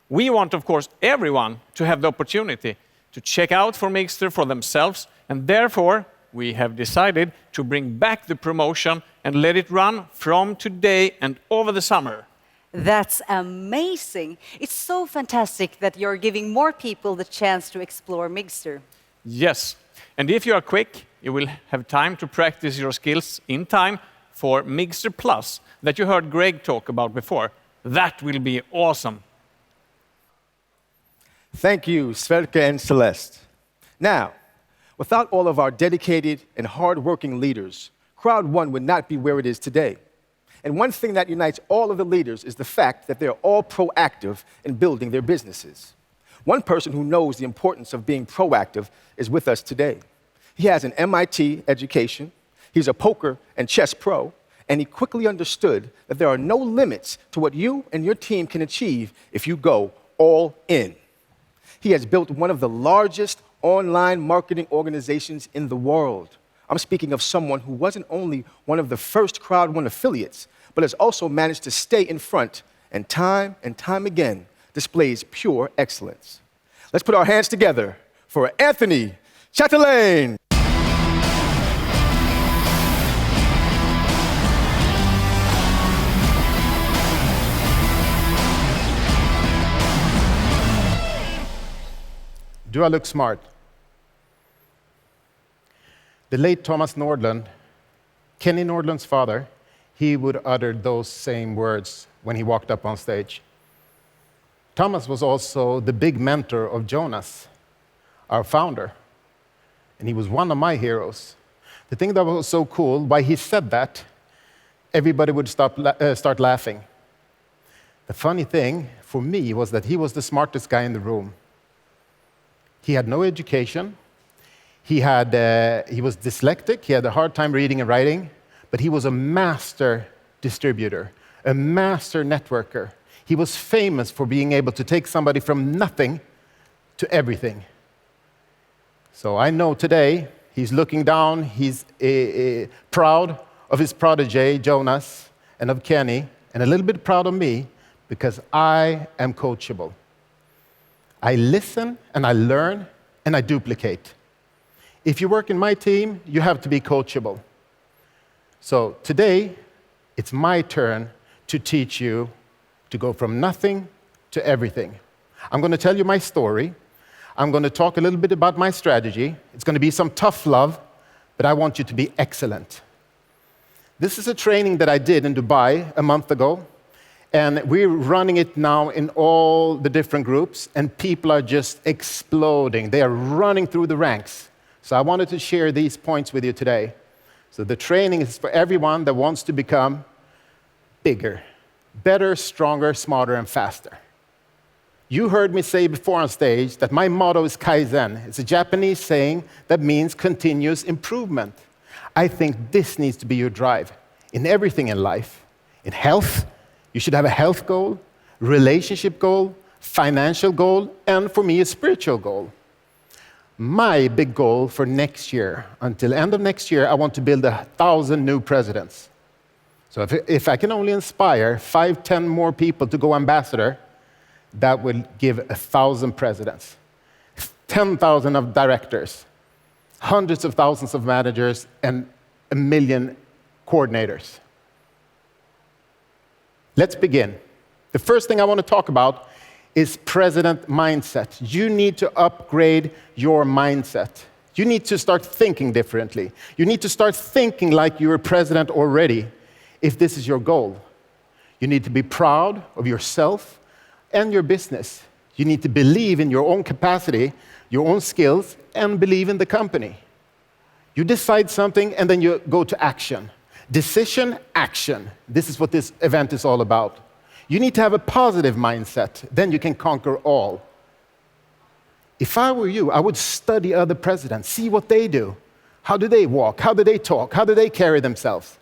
We want, of course, everyone to have the opportunity to check out for Mixter for themselves, and therefore we have decided to bring back the promotion and let it run from today and over the summer. That's amazing. It's so fantastic that you're giving more people the chance to explore Mixter. Yes, and if you are quick, you will have time to practice your skills in time for Mixter Plus that you heard Greg talk about before. That will be awesome. Thank you, Sverke and Celeste. Now, without all of our dedicated and hardworking leaders, CROWD1 would not be where it is today. And one thing that unites all of the leaders is the fact that they're all proactive in building their businesses. One person who knows the importance of being proactive is with us today. He has an MIT education, he's a poker and chess pro, and he quickly understood that there are no limits to what you and your team can achieve if you go all in. He has built one of the largest online marketing organizations in the world. I'm speaking of someone who wasn't only one of the first CROWD1 affiliates, but has also managed to stay in front and time again displays pure excellence. Let's put our hands together for Anthony Chatelain. Do I look smart? The late Thomas Nordlund, Kenny Nordlund's father, he would utter those same words when he walked up on stage. Thomas was also the big mentor of Jonas, our founder, and he was one of my heroes. The thing that was so cool, why he said that, everybody would start laughing. The funny thing for me was that he was the smartest guy in the room. He had no education. He was dyslexic. He had a hard time reading and writing, but he was a master distributor, a master networker. He was famous for being able to take somebody from nothing to everything. So I know today he's looking down, he's proud of his protege, Jonas, and of Kenny, and a little bit proud of me because I am coachable. I listen and I learn and I duplicate. If you work in my team, you have to be coachable. So today, it's my turn to teach you to go from nothing to everything. I'm going to tell you my story. I'm going to talk a little bit about my strategy. It's going to be some tough love, but I want you to be excellent. This is a training that I did in Dubai a month ago, and we're running it now in all the different groups, and people are just exploding. They are running through the ranks. So I wanted to share these points with you today. So the training is for everyone that wants to become bigger, better, stronger, smarter, and faster. You heard me say before on stage that my motto is Kaizen. It's a Japanese saying that means continuous improvement. I think this needs to be your drive in everything in life. In health, you should have a health goal, relationship goal, financial goal, and for me, a spiritual goal. My big goal for next year, until the end of next year, I want to build 1,000 new presidents. So if I can only inspire 5, 10 more people to go ambassador, that will give 1,000 presidents, 10,000 of directors, hundreds of thousands of managers, and 1 million coordinators. Let's begin. The first thing I want to talk about is president mindset. You need to upgrade your mindset. You need to start thinking differently. You need to start thinking like you're a president already, if this is your goal. You need to be proud of yourself and your business. You need to believe in your own capacity, your own skills, and believe in the company. You decide something, and then you go to action. Decision, action. This is what this event is all about. You need to have a positive mindset, then you can conquer all. If I were you, I would study other presidents, see what they do. How do they walk? How do they talk? How do they carry themselves?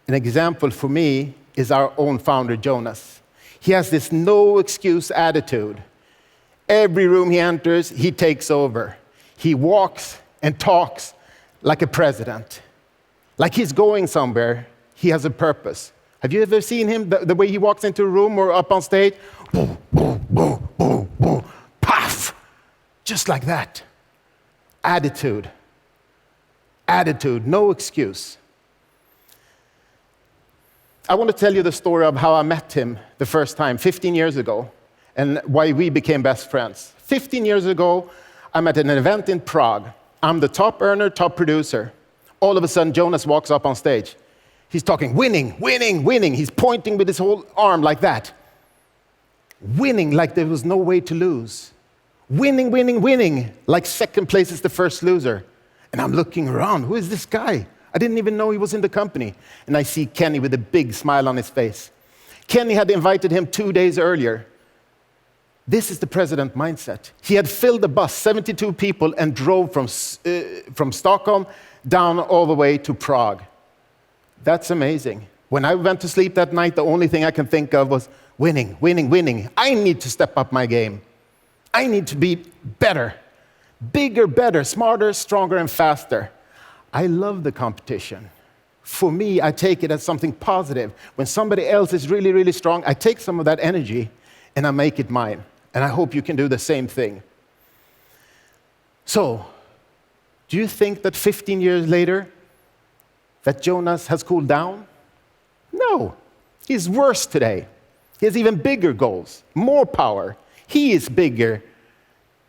An example for me is our own founder, Jonas. He has this no-excuse attitude. Every room he enters, he takes over. He walks and talks like a president. Like he's going somewhere, he has a purpose. Have you ever seen him, the way he walks into a room or up on stage? Boom, boom, boom, boom, boom, paf! Just like that. Attitude. Attitude, no excuse. I want to tell you the story of how I met him the first time, 15 years ago, and why we became best friends. 15 years ago, I'm at an event in Prague. I'm the top earner, top producer. All of a sudden, Jonas walks up on stage. He's talking, winning, winning, winning. He's pointing with his whole arm like that. Winning like there was no way to lose. Winning, winning, winning, like second place is the first loser. And I'm looking around, who is this guy? I didn't even know he was in the company. And I see Kenny with a big smile on his face. Kenny had invited him 2 days earlier. This is the president mindset. He had filled the bus, 72 people, and drove from Stockholm down all the way to Prague. That's amazing. When I went to sleep that night, the only thing I can think of was winning, winning, winning. I need to step up my game. I need to be better. Bigger, better, smarter, stronger, and faster. I love the competition. For me, I take it as something positive. When somebody else is really, really strong, I take some of that energy and I make it mine. And I hope you can do the same thing. So, do you think that 15 years later, that Jonas has cooled down? No. He's worse today. He has even bigger goals, more power. He is bigger,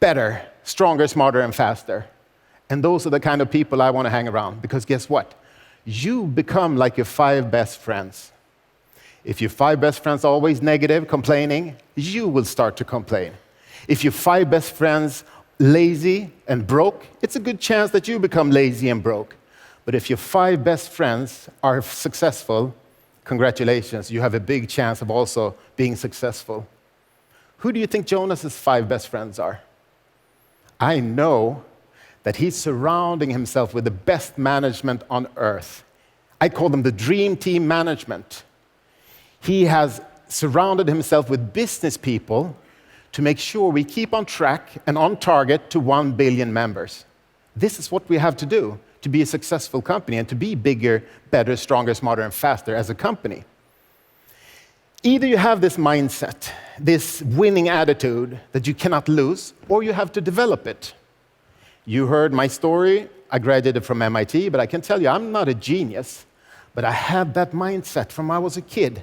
better, stronger, smarter, and faster. And those are the kind of people I want to hang around. Because guess what? You become like your 5 best friends. If your 5 best friends are always negative, complaining, you will start to complain. If your 5 best friends lazy and broke, it's a good chance that you become lazy and broke. But if your 5 best friends are successful, congratulations, you have a big chance of also being successful. Who do you think Jonas's 5 best friends are? I know that he's surrounding himself with the best management on earth. I call them the dream team management. He has surrounded himself with business people to make sure we keep on track and on target to 1 billion members. This is what we have to do to be a successful company and to be bigger, better, stronger, smarter, and faster as a company. Either you have this mindset, this winning attitude that you cannot lose, or you have to develop it. You heard my story. I graduated from MIT, but I can tell you I'm not a genius, but I had that mindset from when I was a kid.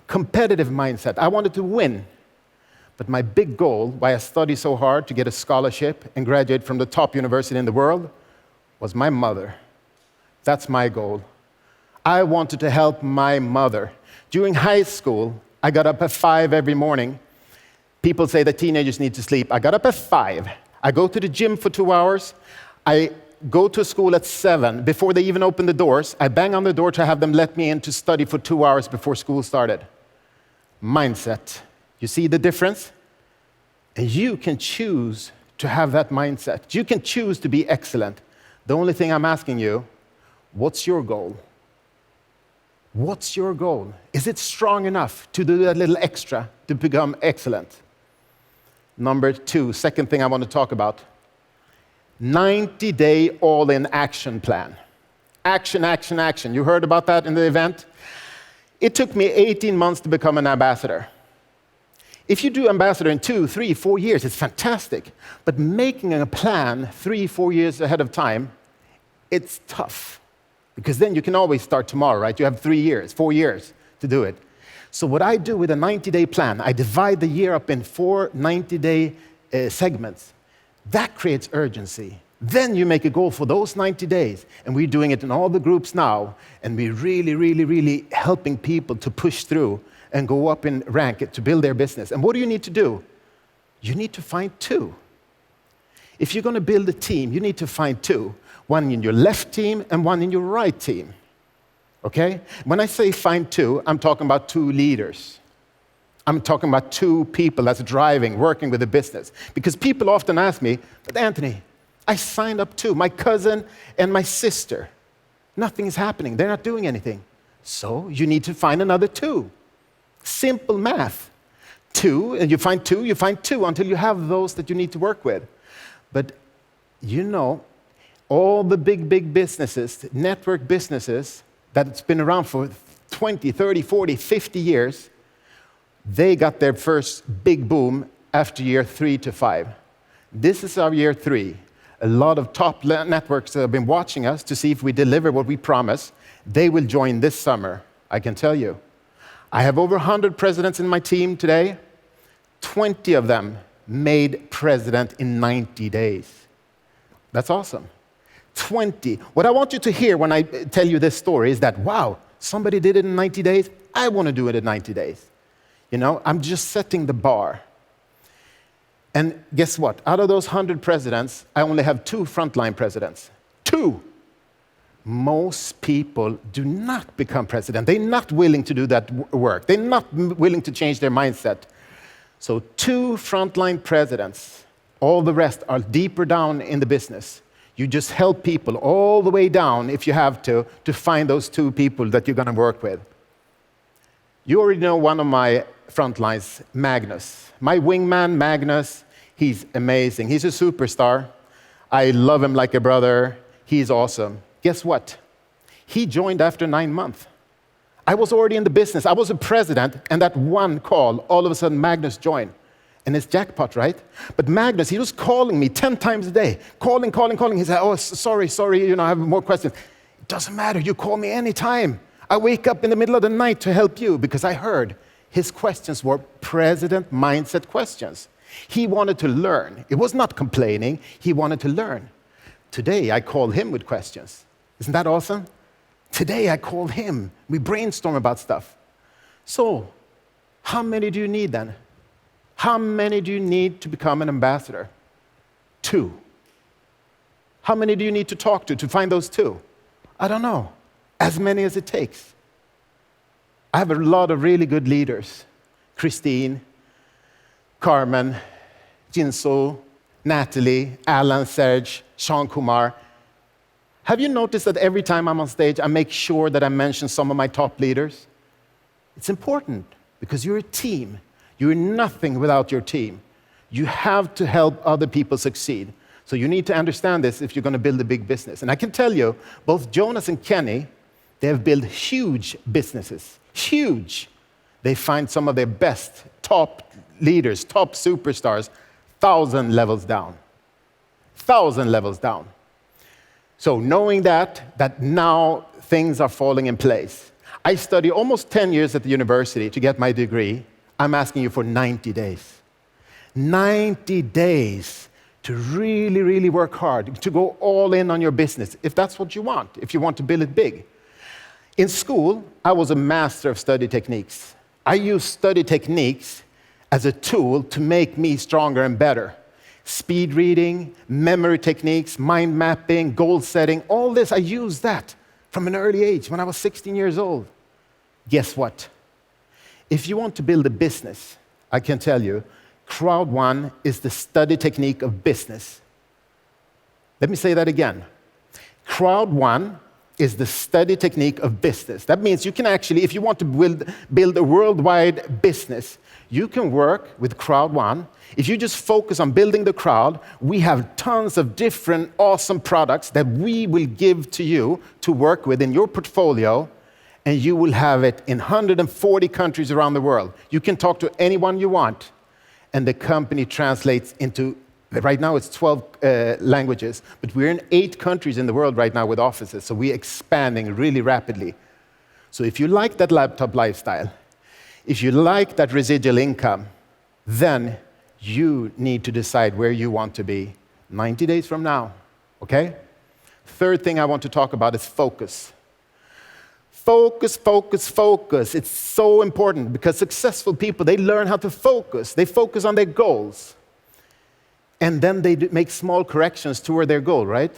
Competitive mindset. I wanted to win. But my big goal, why I studied so hard to get a scholarship and graduate from the top university in the world, was my mother. That's my goal. I wanted to help my mother. During high school, I got up at 5 every morning. People say that teenagers need to sleep. I got up at 5. I go to the gym for 2 hours. I go to school at 7. Before they even open the doors, I bang on the door to have them let me in to study for 2 hours before school started. Mindset. You see the difference? And you can choose to have that mindset. You can choose to be excellent. The only thing I'm asking you, what's your goal? What's your goal? Is it strong enough to do that little extra to become excellent? Number 2, second thing I want to talk about, 90-day all-in action plan. Action, action, action. You heard about that in the event? It took me 18 months to become an ambassador. If you do ambassador in 2, 3, 4 years, it's fantastic. But making a plan 3, 4 years ahead of time, it's tough. Because then you can always start tomorrow, right? You have 3 years, 4 years to do it. So what I do with a 90-day plan, I divide the year up in 4 90-day segments. That creates urgency. Then you make a goal for those 90 days. And we're doing it in all the groups now. And we're really, really, really helping people to push through and go up in rank to build their business. And what do you need to do? You need to find 2. If you're going to build a team, you need to find 2. One in your left team and one in your right team. Okay? When I say find 2, I'm talking about 2 leaders. I'm talking about 2 people that's driving, working with the business. Because people often ask me, but Anthony, I signed up 2, my cousin and my sister. Nothing is happening. They're not doing anything. So you need to find another 2. Simple math. 2, and you find 2 until you have those that you need to work with. But you know, all the big businesses, network businesses, that's been around for 20, 30, 40, 50 years, They got their first big boom after year 3 to 5. This is our year 3. A lot of top networks have been watching us to see if we deliver what we promise. They will join this summer, I can tell you. I have over 100 presidents in my team today. 20 of them made president in 90 days. That's awesome. 20. What I want you to hear when I tell you this story is that, wow, somebody did it in 90 days. I want to do it in 90 days. You know, I'm just setting the bar. And guess what? Out of those 100 presidents, I only have 2 frontline presidents. 2! Most people do not become president. They're not willing to do that work. They're not willing to change their mindset. So 2 frontline presidents. All the rest are deeper down in the business. You just help people all the way down, if you have to find those 2 people that you're going to work with. You already know one of my frontlines, Magnus. My wingman, Magnus, he's amazing. He's a superstar. I love him like a brother. He's awesome. Guess what? He joined after 9 months. I was already in the business. I was a president, and that one call, all of a sudden Magnus joined. And it's jackpot, right? But Magnus, he was calling me 10 times a day. Calling. He said, oh, sorry, you know, I have more questions. It doesn't matter. You call me anytime. I wake up in the middle of the night to help you, because I heard his questions were president mindset questions. He wanted to learn. It was not complaining. He wanted to learn. Today, I call him with questions. Isn't that awesome? Today, I call him. We brainstorm about stuff. So, how many do you need then? How many do you need to become an ambassador? 2. How many do you need to talk to find those 2? I don't know. As many as it takes. I have a lot of really good leaders. Christine, Carmen, Jinso, Natalie, Alan, Serge, Sean Kumar. Have you noticed that every time I'm on stage, I make sure that I mention some of my top leaders? It's important, because you're a team. You're nothing without your team. You have to help other people succeed. So you need to understand this if you're going to build a big business. And I can tell you, both Jonas and Kenny, they have built huge businesses. Huge. They find some of their best top leaders, top superstars, 1,000 levels down. 1,000 levels down. So knowing that now things are falling in place. I studied almost 10 years at the university to get my degree. I'm asking you for 90 days. 90 days to really, really work hard, to go all in on your business, if that's what you want, if you want to build it big. In school, I was a master of study techniques. I used study techniques as a tool to make me stronger and better. Speed reading, memory techniques, mind mapping, goal setting, all this, I used that from an early age when I was 16 years old. Guess what? If you want to build a business, I can tell you, CROWD1 is the study technique of business. Let me say that again. CROWD1 is the study technique of business. That means you can actually, if you want to build a worldwide business, you can work with CROWD1. If you just focus on building the crowd, we have tons of different awesome products that we will give to you to work with in your portfolio, and you will have it in 140 countries around the world. You can talk to anyone you want, and the company translates into, right now it's 12 languages, but we're in 8 countries in the world right now with offices, so we're expanding really rapidly. So if you like that laptop lifestyle, if you like that residual income, then you need to decide where you want to be 90 days from now, okay? Third thing I want to talk about is focus. Focus, focus, focus. It's so important because successful people, they learn how to focus. They focus on their goals. And then they make small corrections toward their goal, right?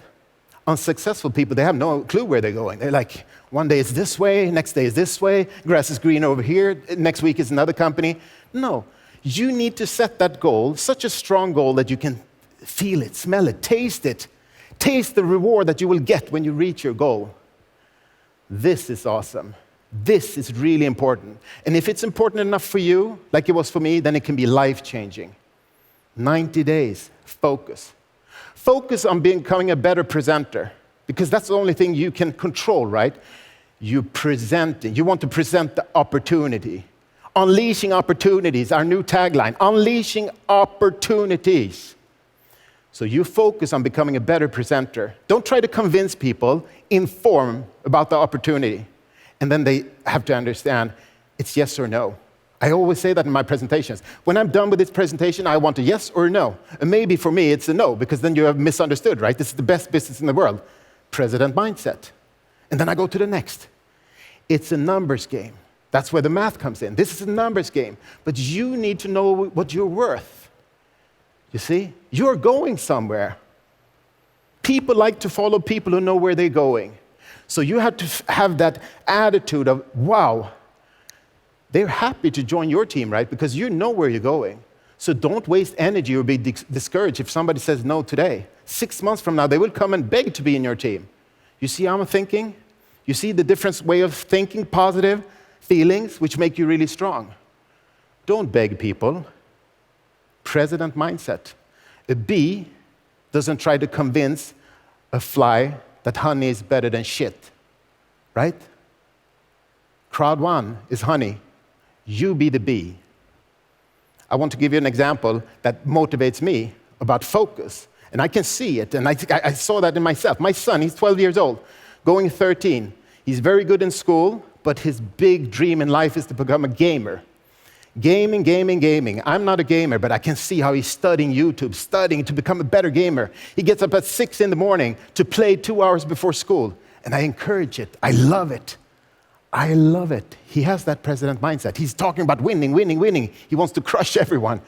Unsuccessful people, they have no clue where they're going. They're like, one day it's this way, next day it's this way, grass is green over here, next week is another company. No, you need to set that goal, such a strong goal that you can feel it, smell it, taste it. Taste the reward that you will get when you reach your goal. This is awesome. This is really important. And if it's important enough for you, like it was for me, then it can be life-changing. 90 days, focus. Focus on becoming a better presenter, because that's the only thing you can control, right? You want to present the opportunity. Unleashing opportunities, our new tagline, unleashing opportunities. So you focus on becoming a better presenter. Don't try to convince people, inform about the opportunity. And then they have to understand it's yes or no. I always say that in my presentations. When I'm done with this presentation, I want a yes or a no. And maybe for me, it's a no, because then you have misunderstood, right? This is the best business in the world. President mindset. And then I go to the next. It's a numbers game. That's where the math comes in. This is a numbers game. But you need to know what you're worth. You see? You're going somewhere. People like to follow people who know where they're going. So you have to have that attitude of, wow, they're happy to join your team, right? Because you know where you're going. So don't waste energy or be discouraged if somebody says no today. 6 months from now, they will come and beg to be in your team. You see how I'm thinking? You see the different way of thinking, positive feelings, which make you really strong. Don't beg people. President mindset. A bee doesn't try to convince a fly that honey is better than shit, right? CROWD1 is honey. You be the bee. I want to give you an example that motivates me about focus. And I can see it, and I saw that in myself. My son, he's 12 years old, going 13. He's very good in school, but his big dream in life is to become a gamer. Gaming, gaming, gaming. I'm not a gamer, but I can see how he's studying YouTube, studying to become a better gamer. He gets up at 6 in the morning to play 2 hours before school, and I encourage it. I love it. I love it. He has that president mindset. He's talking about winning, winning, winning. He wants to crush everyone.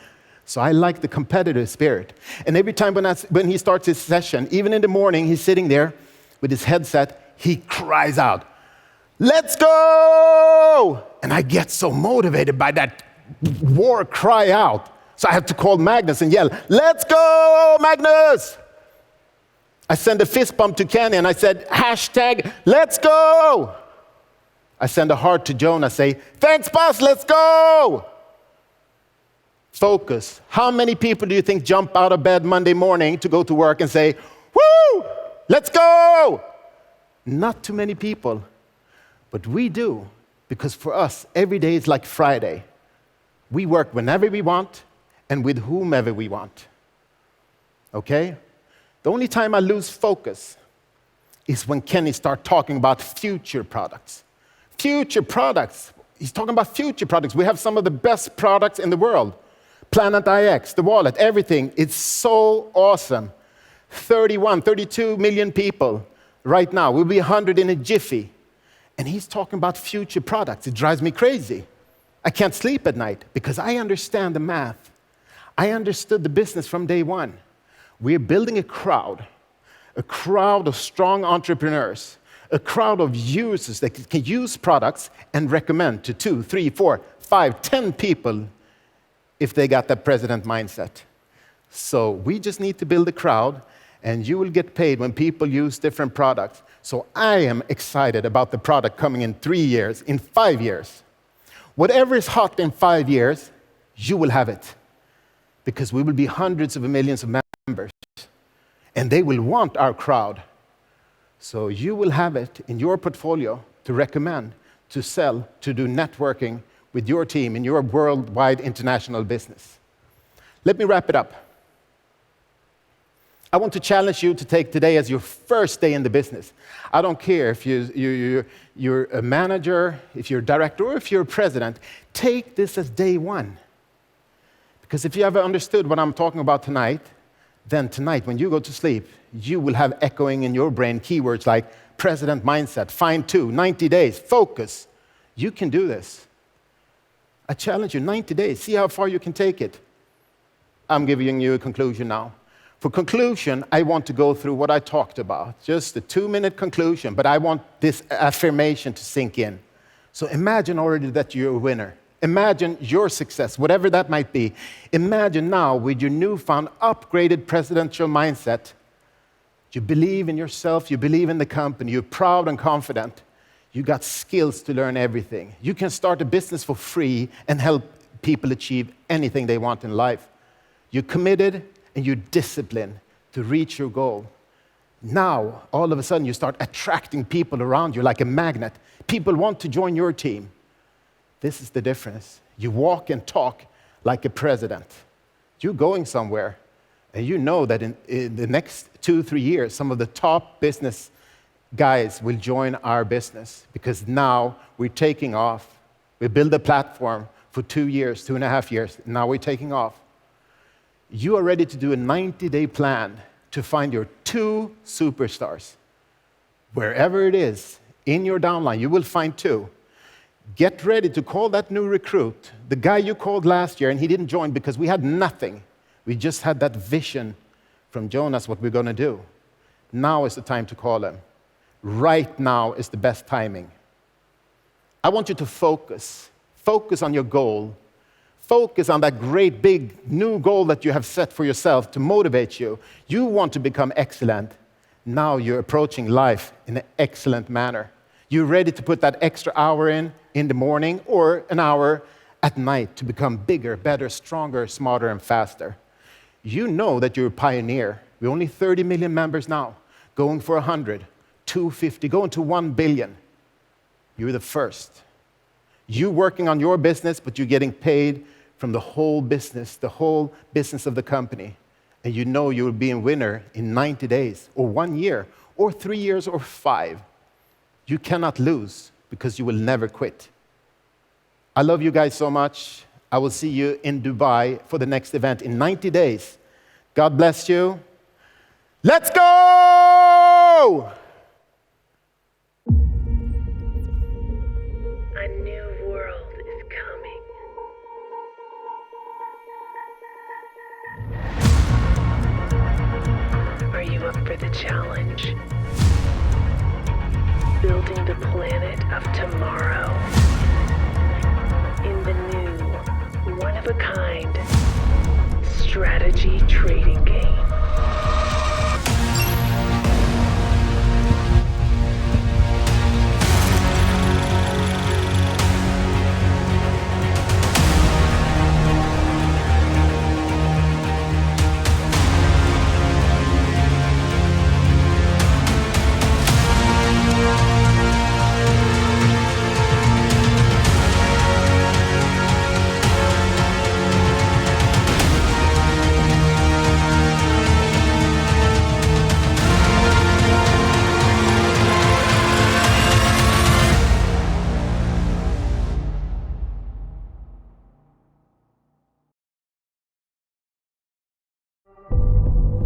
So I like the competitive spirit. And every time when he starts his session, even in the morning, he's sitting there with his headset, he cries out, "Let's go!" And I get so motivated by that war cry out. So I have to call Magnus and yell, "Let's go, Magnus!" I send a fist bump to Kenny and I said, hashtag, "Let's go!" I send a heart to Jonah, say, "Thanks, boss, let's go!" Focus. How many people do you think jump out of bed Monday morning to go to work and say, "Woo, let's go"? Not too many people, but we do, because for us, every day is like Friday. We work whenever we want and with whomever we want. Okay? The only time I lose focus is when Kenny starts talking about future products. Future products. He's talking about future products. We have some of the best products in the world. Planet IX, the wallet, everything. It's so awesome. 32 million people right now. We'll be 100 in a jiffy. And he's talking about future products. It drives me crazy. I can't sleep at night because I understand the math. I understood the business from day one. We're building a crowd of strong entrepreneurs, a crowd of users that can use products and recommend to 2, 3, 4, 5, 10 people if they got that president mindset. So we just need to build a crowd, and you will get paid when people use different products. So I am excited about the product coming in 3 years, in 5 years. Whatever is hot in 5 years, you will have it. Because we will be hundreds of millions of members. And they will want our crowd. So you will have it in your portfolio to recommend, to sell, to do networking with your team in your worldwide international business. Let me wrap it up. I want to challenge you to take today as your first day in the business. I don't care if you're a manager, if you're a director, or if you're a president. Take this as day one. Because if you ever understood what I'm talking about tonight, then tonight when you go to sleep, you will have echoing in your brain keywords like president mindset, find 2, 90 days, focus. You can do this. I challenge you, 90 days, see how far you can take it. I'm giving you a conclusion now. For conclusion, I want to go through what I talked about, just a 2-minute conclusion, but I want this affirmation to sink in. So imagine already that you're a winner. Imagine your success, whatever that might be. Imagine now with your newfound, upgraded presidential mindset, you believe in yourself, you believe in the company, you're proud and confident. You got skills to learn everything. You can start a business for free and help people achieve anything they want in life. You're committed and you're disciplined to reach your goal. Now, all of a sudden, you start attracting people around you like a magnet. People want to join your team. This is the difference. You walk and talk like a president. You're going somewhere, and you know that in the next 2-3 years, some of the top business guys will join our business because now we're taking off. We build a platform for 2 years, 2.5 years. Now we're taking off. You are ready to do a 90-day plan to find your 2 superstars. Wherever it is, in your downline, you will find 2. Get ready to call that new recruit, the guy you called last year, and he didn't join because we had nothing. We just had that vision from Jonas, what we're going to do. Now is the time to call him. Right now is the best timing. I want you to focus. Focus on your goal. Focus on that great big new goal that you have set for yourself to motivate you. You want to become excellent. Now you're approaching life in an excellent manner. You're ready to put that extra hour in the morning or an hour at night to become bigger, better, stronger, smarter, and faster. You know that you're a pioneer. We're only 30 million members now, going for 100, 250, going to 1 billion. You're the first. You're working on your business, but you're getting paid from the whole business of the company. And you know you'll be a winner in 90 days, or 1 year, or 3 years, or 5. You cannot lose because you will never quit. I love you guys so much. I will see you in Dubai for the next event in 90 days. God bless you. Let's go! A new world is coming. Are you up for the challenge? Building the planet of tomorrow in the new, one-of-a-kind strategy trading game.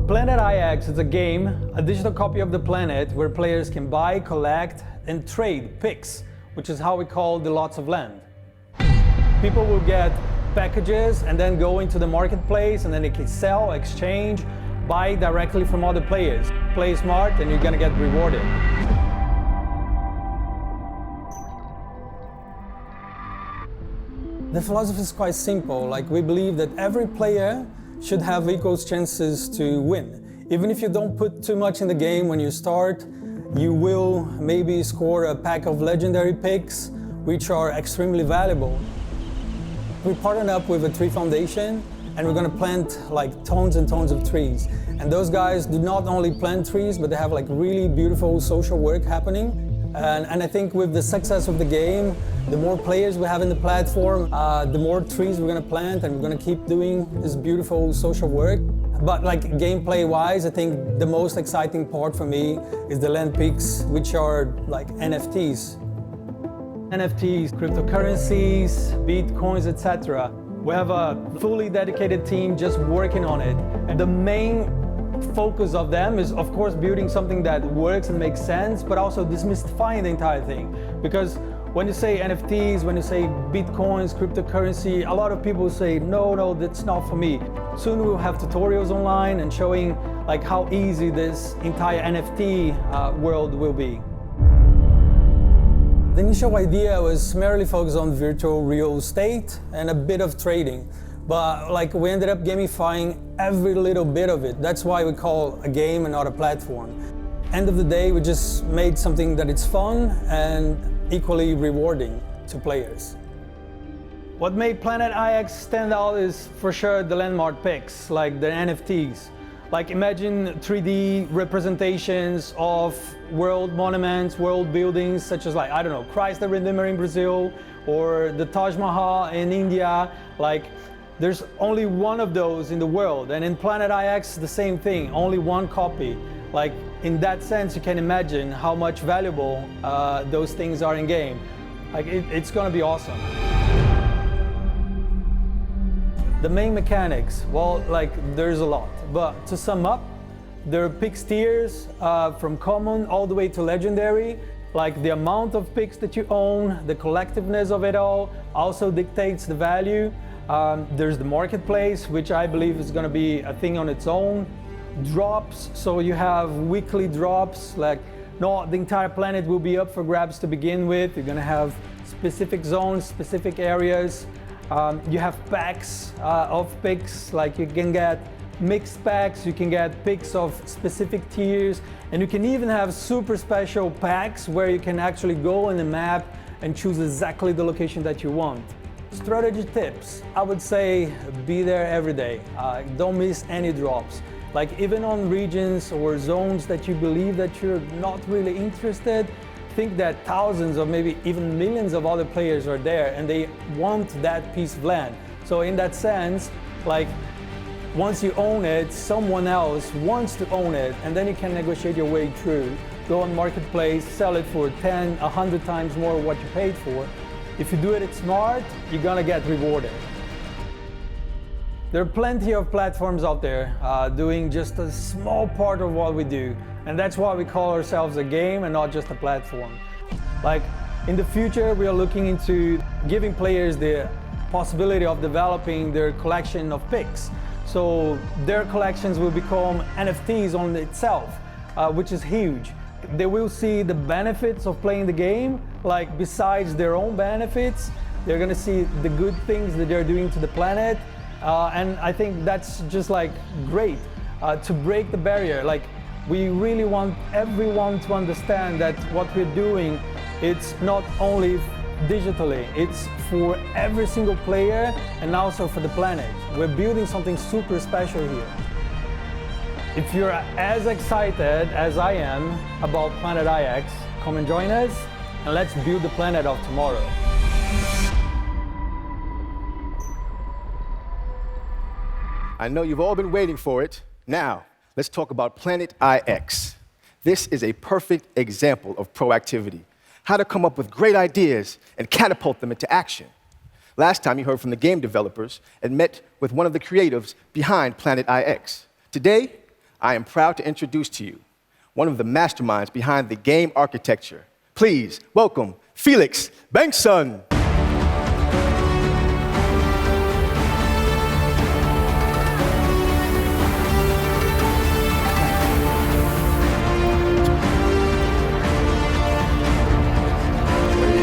Planet IX is a game, a digital copy of the planet where players can buy, collect, and trade picks, which is how we call the lots of land. People will get packages and then go into the marketplace and then they can sell, exchange, buy directly from other players. Play smart and you're gonna get rewarded. The philosophy is quite simple. Like, we believe that every player should have equal chances to win. Even if you don't put too much in the game when you start, you will maybe score a pack of legendary picks, which are extremely valuable. We partnered up with a tree foundation, and we're gonna plant like tons and tons of trees. And those guys do not only plant trees, but they have like really beautiful social work happening. And I think with the success of the game, the more players we have in the platform, the more trees we're gonna plant, and we're gonna keep doing this beautiful social work. But like gameplay-wise, I think the most exciting part for me is the land picks, which are like NFTs. NFTs, cryptocurrencies, bitcoins, etc. We have a fully dedicated team just working on it. And the main focus of them is, of course, building something that works and makes sense, but also demystifying the entire thing. Because when you say NFTs, when you say bitcoins, cryptocurrency, a lot of people say, no, that's not for me. Soon we'll have tutorials online and showing like how easy this entire NFT world will be. The initial idea was merely focused on virtual real estate and a bit of trading. But like we ended up gamifying every little bit of it. That's why we call a game and not a platform. End of the day, we just made something that is fun and equally rewarding to players. What made Planet IX stand out is for sure the landmark picks, like the NFTs. Like imagine 3D representations of world monuments, world buildings, such as like, I don't know, Christ the Redeemer in Brazil, or the Taj Mahal in India. Like, there's only one of those in the world, and in Planet IX, the same thing, only one copy. Like, in that sense, you can imagine how much valuable those things are in game. Like, it's gonna be awesome. The main mechanics, well, like, there's a lot, but to sum up, there are picks tiers from common all the way to legendary. Like, the amount of picks that you own, the collectiveness of it all also dictates the value. There's the marketplace, which I believe is gonna be a thing on its own. Drops, so you have weekly drops, like, not the entire planet will be up for grabs to begin with. You're gonna have specific zones, specific areas. You have packs of picks, like you can get mixed packs, you can get picks of specific tiers, and you can even have super special packs where you can actually go in the map and choose exactly the location that you want. Strategy tips, I would say be there every day. Don't miss any drops. Like, even on regions or zones that you believe that you're not really interested, think that thousands or maybe even millions of other players are there and they want that piece of land. So in that sense, like, once you own it, someone else wants to own it, and then you can negotiate your way through. Go on marketplace, sell it for 10, 100 times more what you paid for. If you do it smart, you're gonna get rewarded. There are plenty of platforms out there doing just a small part of what we do, and that's why we call ourselves a game and not just a platform. Like, in the future, we are looking into giving players the possibility of developing their collection of picks. So their collections will become NFTs on itself, which is huge. They will see the benefits of playing the game, like, besides their own benefits, they're gonna see the good things that they're doing to the planet. And I think that's just, like, great to break the barrier. Like, we really want everyone to understand that what we're doing, it's not only digitally, it's for every single player and also for the planet. We're building something super special here. If you're as excited as I am about Planet IX, come and join us and let's build the planet of tomorrow. I know you've all been waiting for it. Now, let's talk about Planet IX. This is a perfect example of proactivity. How to come up with great ideas and catapult them into action. Last time you heard from the game developers and met with one of the creatives behind Planet IX. Today, I am proud to introduce to you one of the masterminds behind the game architecture. Please welcome Felix Bengtsson.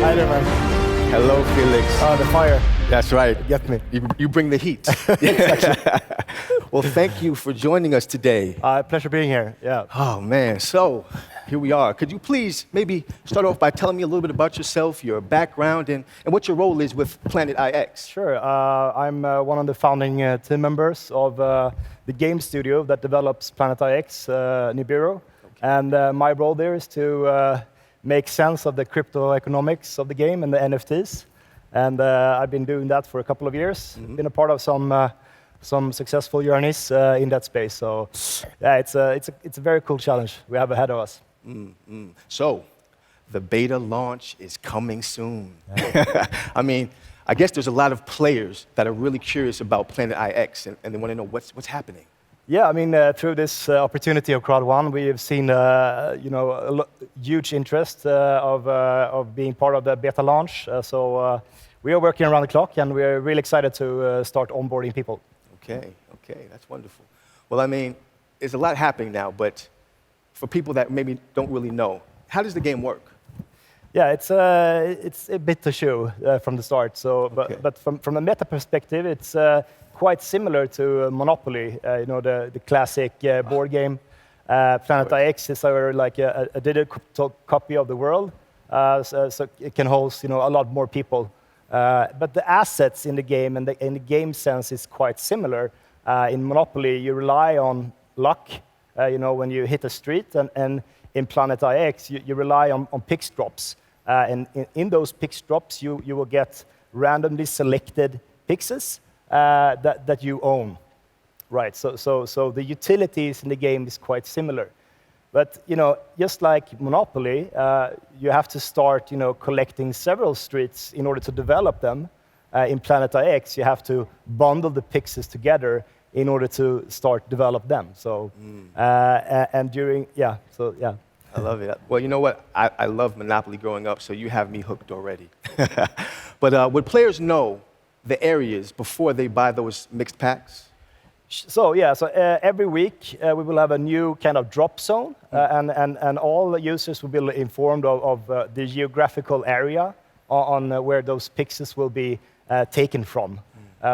Hi there, man. Hello, Felix. Oh, the fire. That's right. Get me. You bring the heat. Well, thank you for joining us today. Pleasure being here. Yeah. Oh, man. So, here we are. Could you please maybe start off by telling me a little bit about yourself, your background, and what your role is with Planet IX? Sure. I'm one of the founding team members of the game studio that develops Planet IX, Nibiru. Okay. And my role there is to make sense of the crypto economics of the game and the NFTs. And I've been doing that for a couple of years. Mm-hmm. Been a part of some successful journeys in that space. So yeah, it's a very cool challenge we have ahead of us. Mm-hmm. So the beta launch is coming soon. Yeah. I mean, I guess there's a lot of players that are really curious about Planet IX and they want to know what's happening. Yeah, I mean, through this opportunity of CROWD1, we have seen, huge interest of being part of the beta launch. So we are working around the clock, and we're really excited to start onboarding people. Okay, that's wonderful. Well, I mean, there's a lot happening now, but for people that maybe don't really know, how does the game work? Yeah, it's a bit to show from the start. So, but from a meta perspective, it's quite similar to Monopoly, the classic board game. Planet IX is like a digital copy of the world, so it can host a lot more people. But the assets in the game and in the game sense is quite similar. In Monopoly, you rely on luck, when you hit a street, and in Planet IX, you rely on picks drops. And in those pix drops, you will get randomly selected pixes that you own. Right, so the utilities in the game is quite similar. But just like Monopoly, you have to start collecting several streets in order to develop them. In Planet IX, you have to bundle the pixels together in order to start develop them. So and during yeah. I love it. Well, you know what? I love Monopoly growing up, so you have me hooked already. But would players know the areas before they buy those mixed packs? So every week we will have a new kind of drop zone, and all the users will be informed of the geographical area on where those pixels will be taken from.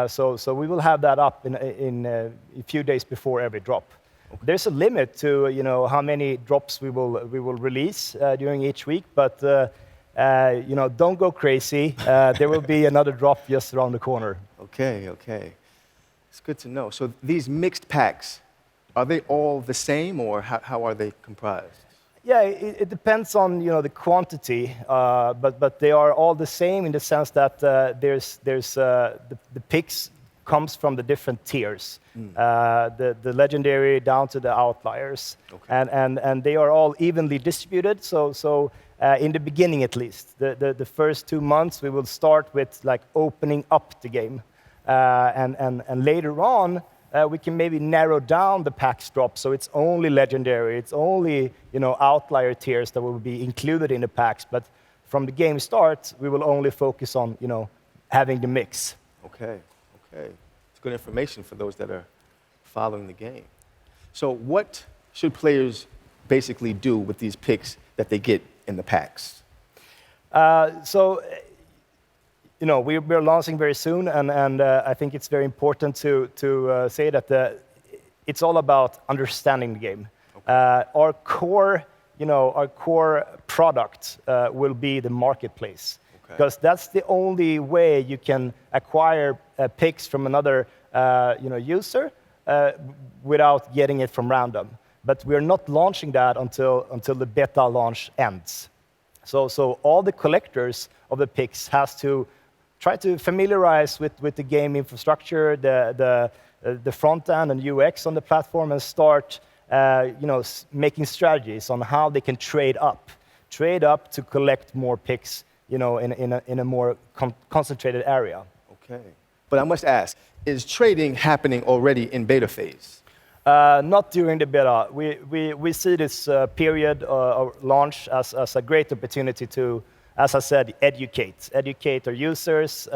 So we will have that up in a few days before every drop. Okay. There's a limit to how many drops we will release during each week, but don't go crazy. There will be another drop just around the corner. Okay. It's good to know. So these mixed packs, are they all the same, or how are they comprised? Yeah, it depends on the quantity, but they are all the same in the sense that there's the picks comes from the different tiers, the legendary down to the outliers, and they are all evenly distributed. So in the beginning, at least, the first 2 months we will start with like opening up the game. And later on, we can maybe narrow down the packs drop, so it's only legendary, it's only outlier tiers that will be included in the packs. But from the game start, we will only focus on having the mix. Okay. It's good information for those that are following the game. So what should players basically do with these picks that they get in the packs? We're launching very soon, and I think it's very important to say that it's all about understanding the game. Okay. Our core product will be the marketplace, because that's the only way you can acquire picks from another user without getting it from random. But we're not launching that until the beta launch ends. So all the collectors of the picks has to try to familiarize with the game infrastructure, the front end and UX on the platform, and start making strategies on how they can trade up to collect more picks in a more concentrated area. Okay. But I must ask, is trading happening already in beta phase? Not during the beta. We see this period of launch as a great opportunity to, as I said, educate our users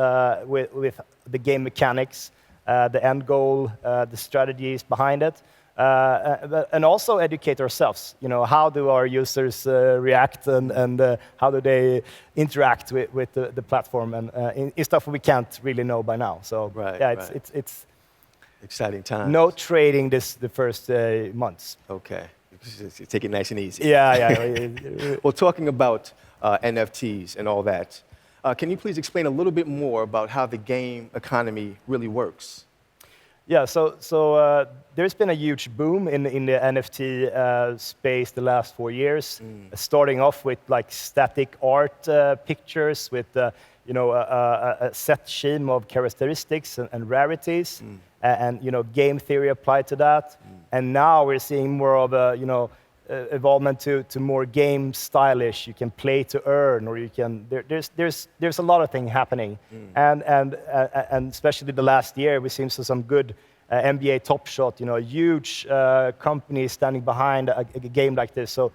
with the game mechanics, the end goal, the strategies behind it, and also educate ourselves. How do our users react, and how do they interact with the platform, and in stuff we can't really know by now. So it's exciting time. No trading the first months. Okay, take it nice and easy. Yeah. Well, talking about NFTs and all that, can you please explain a little bit more about how the game economy really works? Yeah, so there's been a huge boom in the NFT space the last 4 years, starting off with like static art pictures with a set scheme of characteristics and rarities, and game theory applied to that. And now we're seeing more of a evolvement to more game stylish. You can play to earn, or you can. There's a lot of things happening, and especially the last year we've seen some good NBA Top Shot. Huge companies standing behind a game like this. So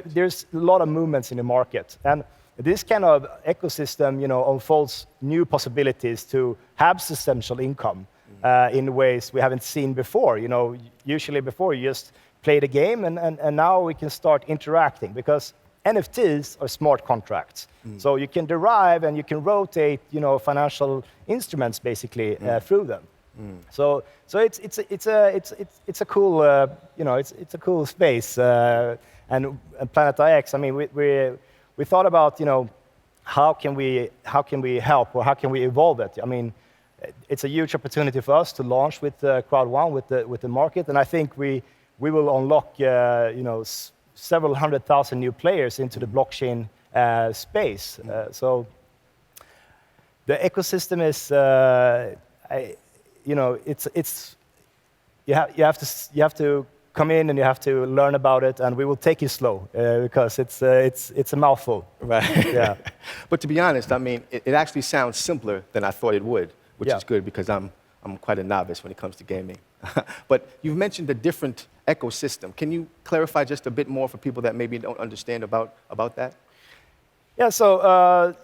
there's a lot of movements in the market, and this kind of ecosystem, unfolds new possibilities to have substantial income in ways we haven't seen before. Usually before you just play the game, and now we can start interacting, because NFTs are smart contracts. So you can derive and you can rotate, financial instruments basically through them. So it's a cool, it's a cool space. And Planet IX, I mean, we thought about, how can we help, or how can we evolve it? I mean, it's a huge opportunity for us to launch with CROWD1 with the market, and I think we will unlock several 100,000 new players into the blockchain space. So the ecosystem is, you have to come in and you have to learn about it, and we will take you slow because it's a mouthful. Right. Yeah. But to be honest, I mean, it actually sounds simpler than I thought it would, which is good because I'm quite a novice when it comes to gaming. But you've mentioned a different ecosystem. Can you clarify just a bit more for people that maybe don't understand about that? Yeah, so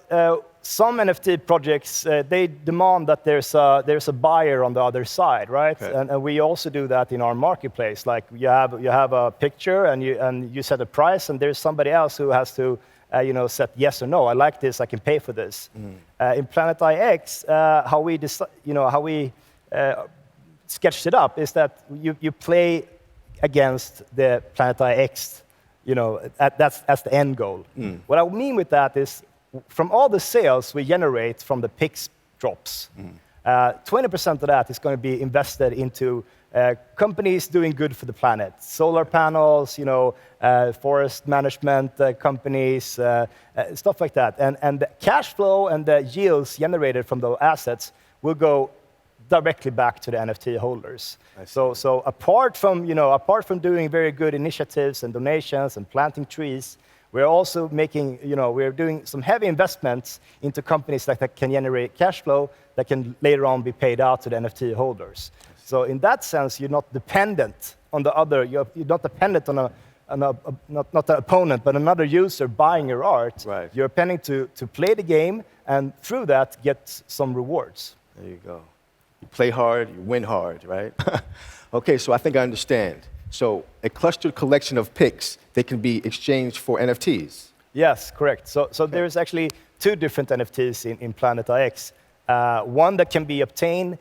some NFT projects, they demand that there's a buyer on the other side, right? Okay. And we also do that in our marketplace. Like you have a picture and you set a price, and there's somebody else who has to set yes or no. I like this, I can pay for this. In Planet IX, how we sketched it up is that you play against the Planet IX. That's the end goal. What I mean with that is, from all the sales we generate from the PIX drops, 20% of that is going to be invested into companies doing good for the planet. Solar panels, forest management companies, stuff like that. And the cash flow and the yields generated from those assets will go directly back to the NFT holders. So apart from doing very good initiatives and donations and planting trees, we're also we're doing some heavy investments into companies that can generate cash flow that can later on be paid out to the NFT holders. So in that sense, you're not dependent on the other. You're not dependent on not the opponent, but another user buying your art. Right. You're depending to play the game and through that get some rewards. There you go. You play hard, you win hard, right? Okay, so I think I understand. So a clustered collection of picks, they can be exchanged for NFTs. Yes, correct. So there's actually two different NFTs in Planet IX. One that can be obtained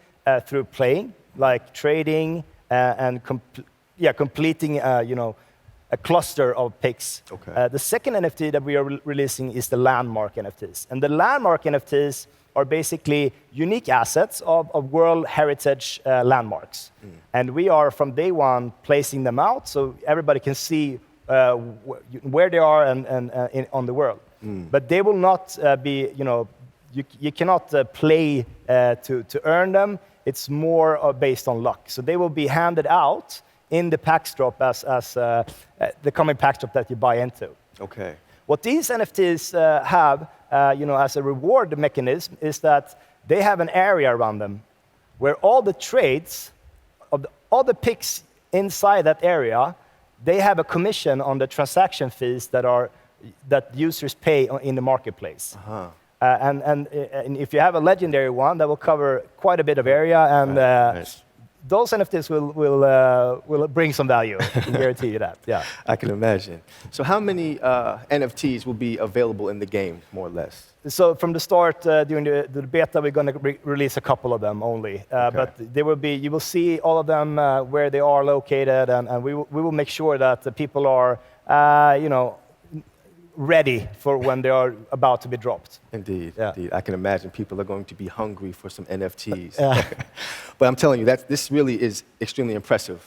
through playing, like trading and completing a cluster of picks. Okay. The second NFT that we are releasing is the landmark NFTs. And the landmark NFTs are basically unique assets of World Heritage landmarks. And we are, from day one, placing them out so everybody can see where they are on the world. But they will not be, you cannot play to earn them. It's more based on luck. So they will be handed out in the PAX drop as the coming PAX drop that you buy into. Okay. What these NFTs have, as a reward mechanism, is that they have an area around them where all the trades of all the picks inside that area, they have a commission on the transaction fees that users pay in the marketplace. And if you have a legendary one, that will cover quite a bit of area, and those NFTs will bring some value. I can guarantee you that. Yeah, I can imagine. So how many NFTs will be available in the game, more or less? So from the start, during the beta, we're going to release a couple of them only. But there will be, you will see all of them where they are located, and we will make sure that the people are, ready for when they are about to be dropped. Indeed, Yeah. indeed. I can imagine people are going to be hungry for some NFTs. But I'm telling you, this really is extremely impressive.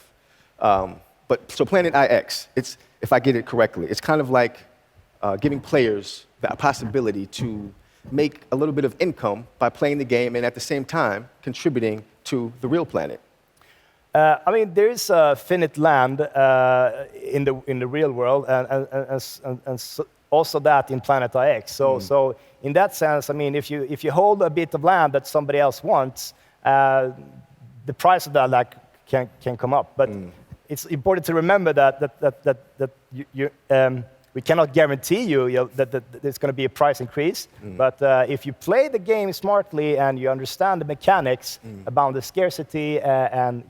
So Planet IX, if I get it correctly, it's kind of like giving players the possibility to make a little bit of income by playing the game and at the same time contributing to the real planet. There is finite land in the real world, and also that in Planet IX. So in that sense, if you hold a bit of land that somebody else wants, the price of that can come up. But it's important to remember that we cannot guarantee you that there's going to be a price increase. But if you play the game smartly and you understand the mechanics about the scarcity and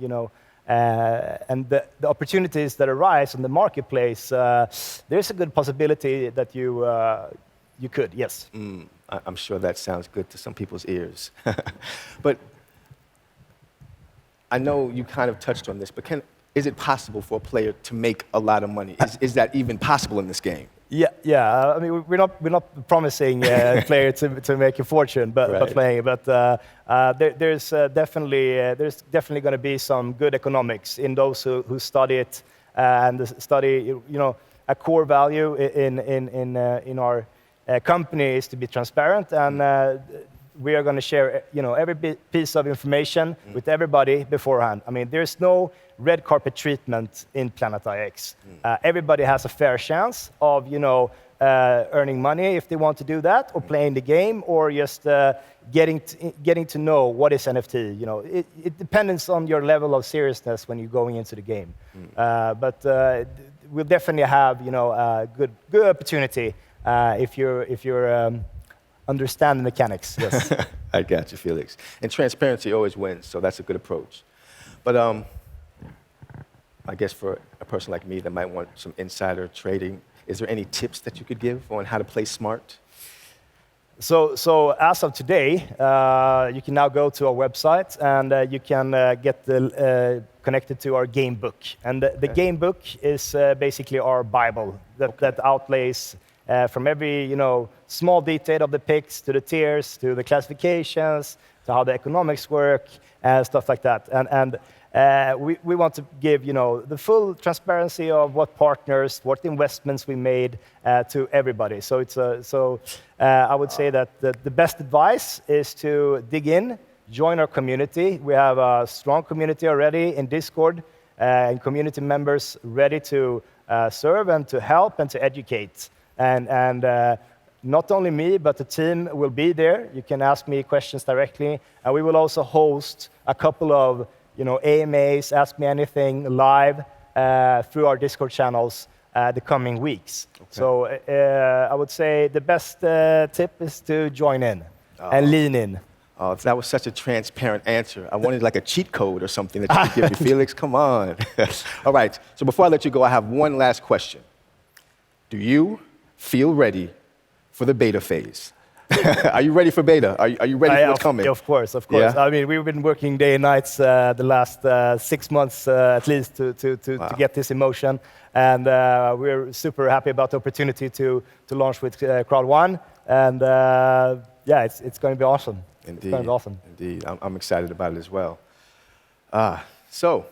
the opportunities that arise in the marketplace, there's a good possibility that you could, yes. I'm sure that sounds good to some people's ears. But I know you kind of touched on this, but is it possible for a player to make a lot of money? Is that even possible in this game? Yeah. We're not promising a player to make a fortune, by playing. But there's definitely going to be some good economics in those who study it and study, a core value in our company is to be transparent, and we are going to share, every piece of information with everybody beforehand. I mean, there's no red carpet treatment in Planet IX. Everybody has a fair chance of, earning money if they want to do that, or playing the game, or just getting to know what is NFT. It depends on your level of seriousness when you're going into the game. But we'll definitely have, a good opportunity if you're understand the mechanics. Yes. I got you, Felix. And transparency always wins, so that's a good approach. But I guess for a person like me that might want some insider trading, is there any tips that you could give on how to play smart? So as of today, you can now go to our website and you can get connected to our game book. And the game book is basically our Bible that outlays from every small detail of the picks to the tiers to the classifications to how the economics work, stuff like that. And we want to give the full transparency of what partners, what investments we made to everybody. So I would say that the best advice is to dig in, join our community. We have a strong community already in Discord, and community members ready to serve and to help and to educate. And not only me, but the team will be there. You can ask me questions directly. And we will also host a couple of AMAs, Ask Me Anything, live through our Discord channels the coming weeks. Okay. So I would say the best tip is to join in and lean in. Oh, that was such a transparent answer. I wanted like a cheat code or something that you could give me, Felix. Come on. All right. So before I let you go, I have one last question. Do you feel ready for the beta phase? Are you ready for beta? Are you ready for what's coming? Of course. Yeah? I mean, we've been working day and nights the last 6 months at least to get this in motion. And we're super happy about the opportunity to launch with CROWD1. And it's going to be awesome. Indeed. It's going to be awesome. Indeed. I'm excited about it as well. So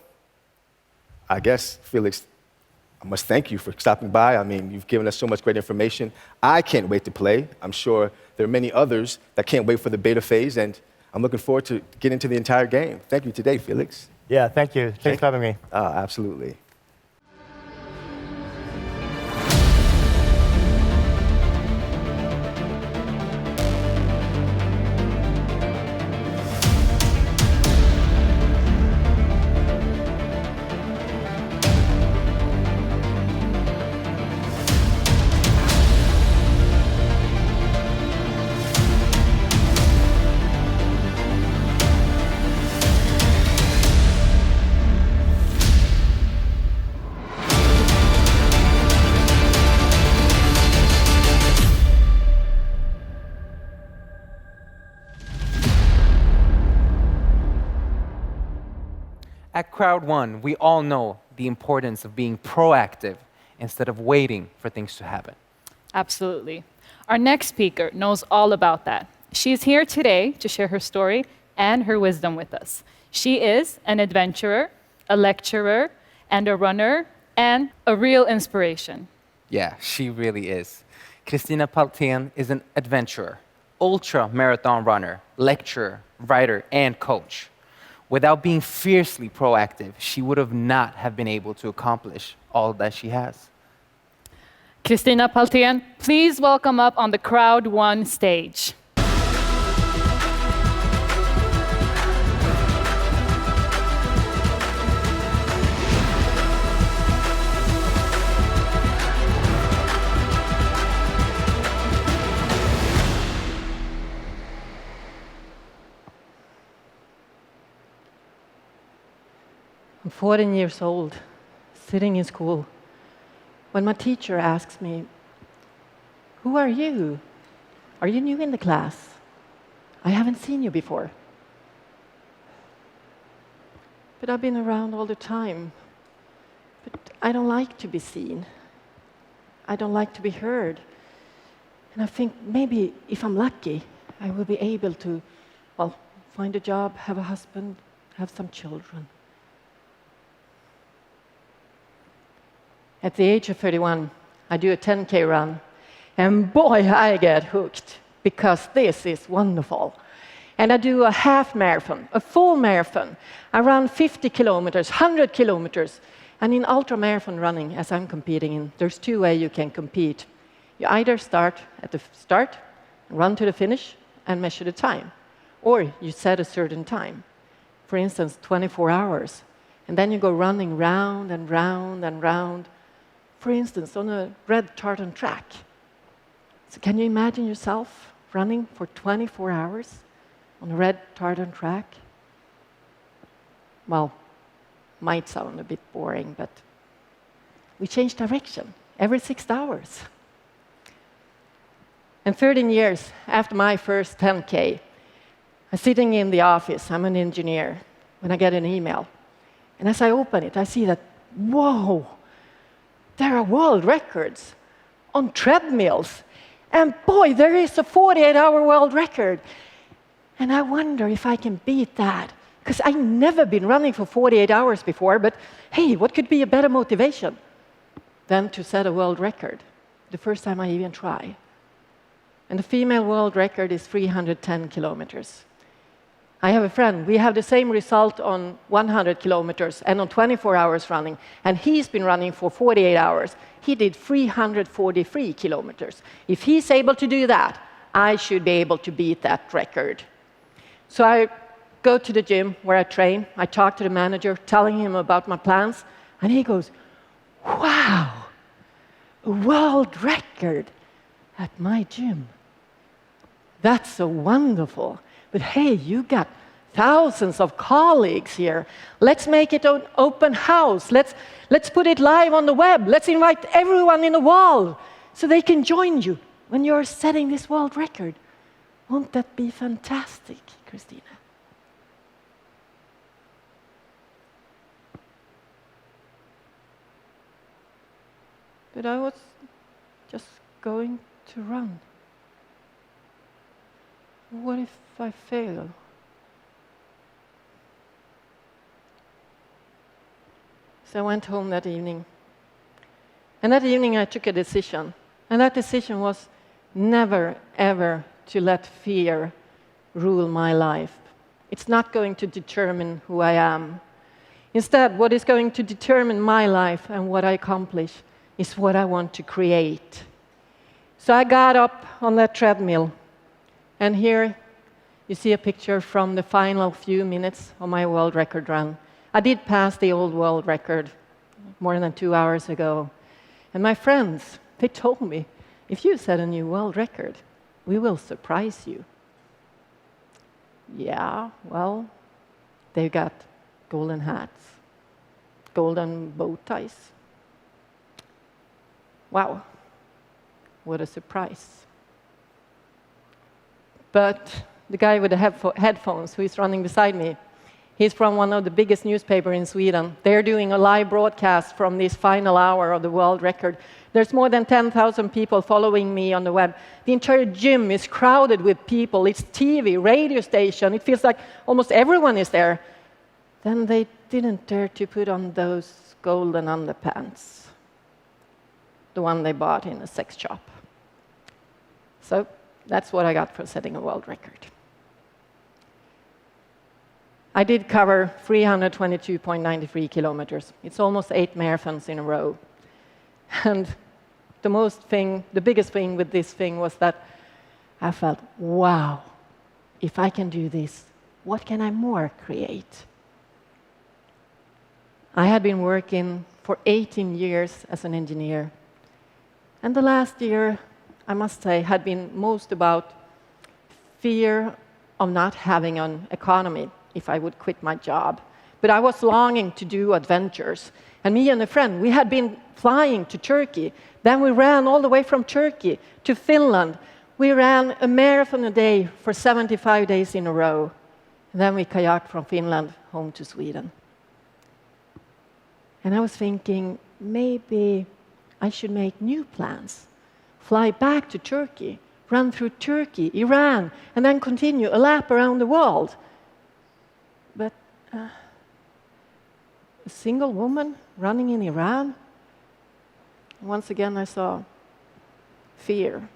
I guess, Felix, I must thank you for stopping by. I mean, you've given us so much great information. I can't wait to play. I'm sure there are many others that can't wait for the beta phase, and I'm looking forward to getting into the entire game. Thank you today, Felix. Yeah, thank you. Thanks for having me. Absolutely. At CROWD1, we all know the importance of being proactive instead of waiting for things to happen. Absolutely. Our next speaker knows all about that. She's here today to share her story and her wisdom with us. She is an adventurer, a lecturer, and a runner, and a real inspiration. Yeah, she really is. Kristina Paltén is an adventurer, ultra-marathon runner, lecturer, writer, and coach. Without being fiercely proactive, she would have not have been able to accomplish all that she has. Kristina Paltén, please welcome up on the CROWD1 stage. I'm 14 years old, sitting in school, when my teacher asks me, "Who are you? Are you new in the class? I haven't seen you before." But I've been around all the time. But I don't like to be seen. I don't like to be heard. And I think maybe if I'm lucky, I will be able to, find a job, have a husband, have some children. At the age of 31, I do a 10K run, And boy, I get hooked, because this is wonderful. And I do a half marathon, a full marathon. I run 50 kilometers, 100 kilometers. And in ultra marathon running, as I'm competing in, there's two ways you can compete. You either start at the start, run to the finish, and measure the time. Or you set a certain time, for instance, 24 hours. And then you go running round and round and round, for instance, on a red tartan track. So can you imagine yourself running for 24 hours on a red tartan track? Well, might sound a bit boring, but we change direction every 6 hours. And 13 years after my first 10K, I'm sitting in the office, I'm an engineer, when I get an email. And as I open it, I see that, whoa, there are world records on treadmills. And boy, there is a 48-hour world record. And I wonder if I can beat that. Because I've never been running for 48 hours before, but hey, what could be a better motivation than to set a world record, the first time I even try? And the female world record is 310 kilometers. I have a friend, we have the same result on 100 kilometers and on 24 hours running, and he's been running for 48 hours. He did 343 kilometers. If he's able to do that, I should be able to beat that record. So I go to the gym where I train, I talk to the manager, telling him about my plans, and he goes, wow, a world record at my gym. That's so wonderful. But hey, you got thousands of colleagues here. Let's make it an open house. Let's put it live on the web. Let's invite everyone in the world so they can join you when you're setting this world record. Won't that be fantastic, Christina? But I was just going to run. What if I fail? So I went home that evening. And that evening I took a decision. And that decision was never, ever to let fear rule my life. It's not going to determine who I am. Instead, what is going to determine my life and what I accomplish is what I want to create. So I got up on that treadmill, and here you see a picture from the final few minutes of my world record run. I did pass the old world record more than 2 hours ago. And my friends, they told me, if you set a new world record, we will surprise you. Yeah, well, they got golden hats, golden bow ties. Wow, what a surprise. But the guy with the headphones who is running beside me, he's from one of the biggest newspapers in Sweden. They're doing a live broadcast from this final hour of the world record. There's more than 10,000 people following me on the web. The entire gym is crowded with people. It's TV, radio station. It feels like almost everyone is there. Then they didn't dare to put on those golden underpants, the one they bought in a sex shop. So that's what I got for setting a world record. I did cover 322.93 kilometers. It's almost 8 marathons in a row. And the biggest thing with this thing was that I felt, wow, if I can do this, what can I more create? I had been working for 18 years as an engineer. And the last year, I must say, had been most about fear of not having an economy if I would quit my job. But I was longing to do adventures. And me and a friend, we had been flying to Turkey. Then we ran all the way from Turkey to Finland. We ran a marathon a day for 75 days in a row. And then we kayaked from Finland home to Sweden. And I was thinking, maybe I should make new plans. Fly back to Turkey, run through Turkey, Iran, and then continue a lap around the world. But a single woman running in Iran? Once again, I saw fear.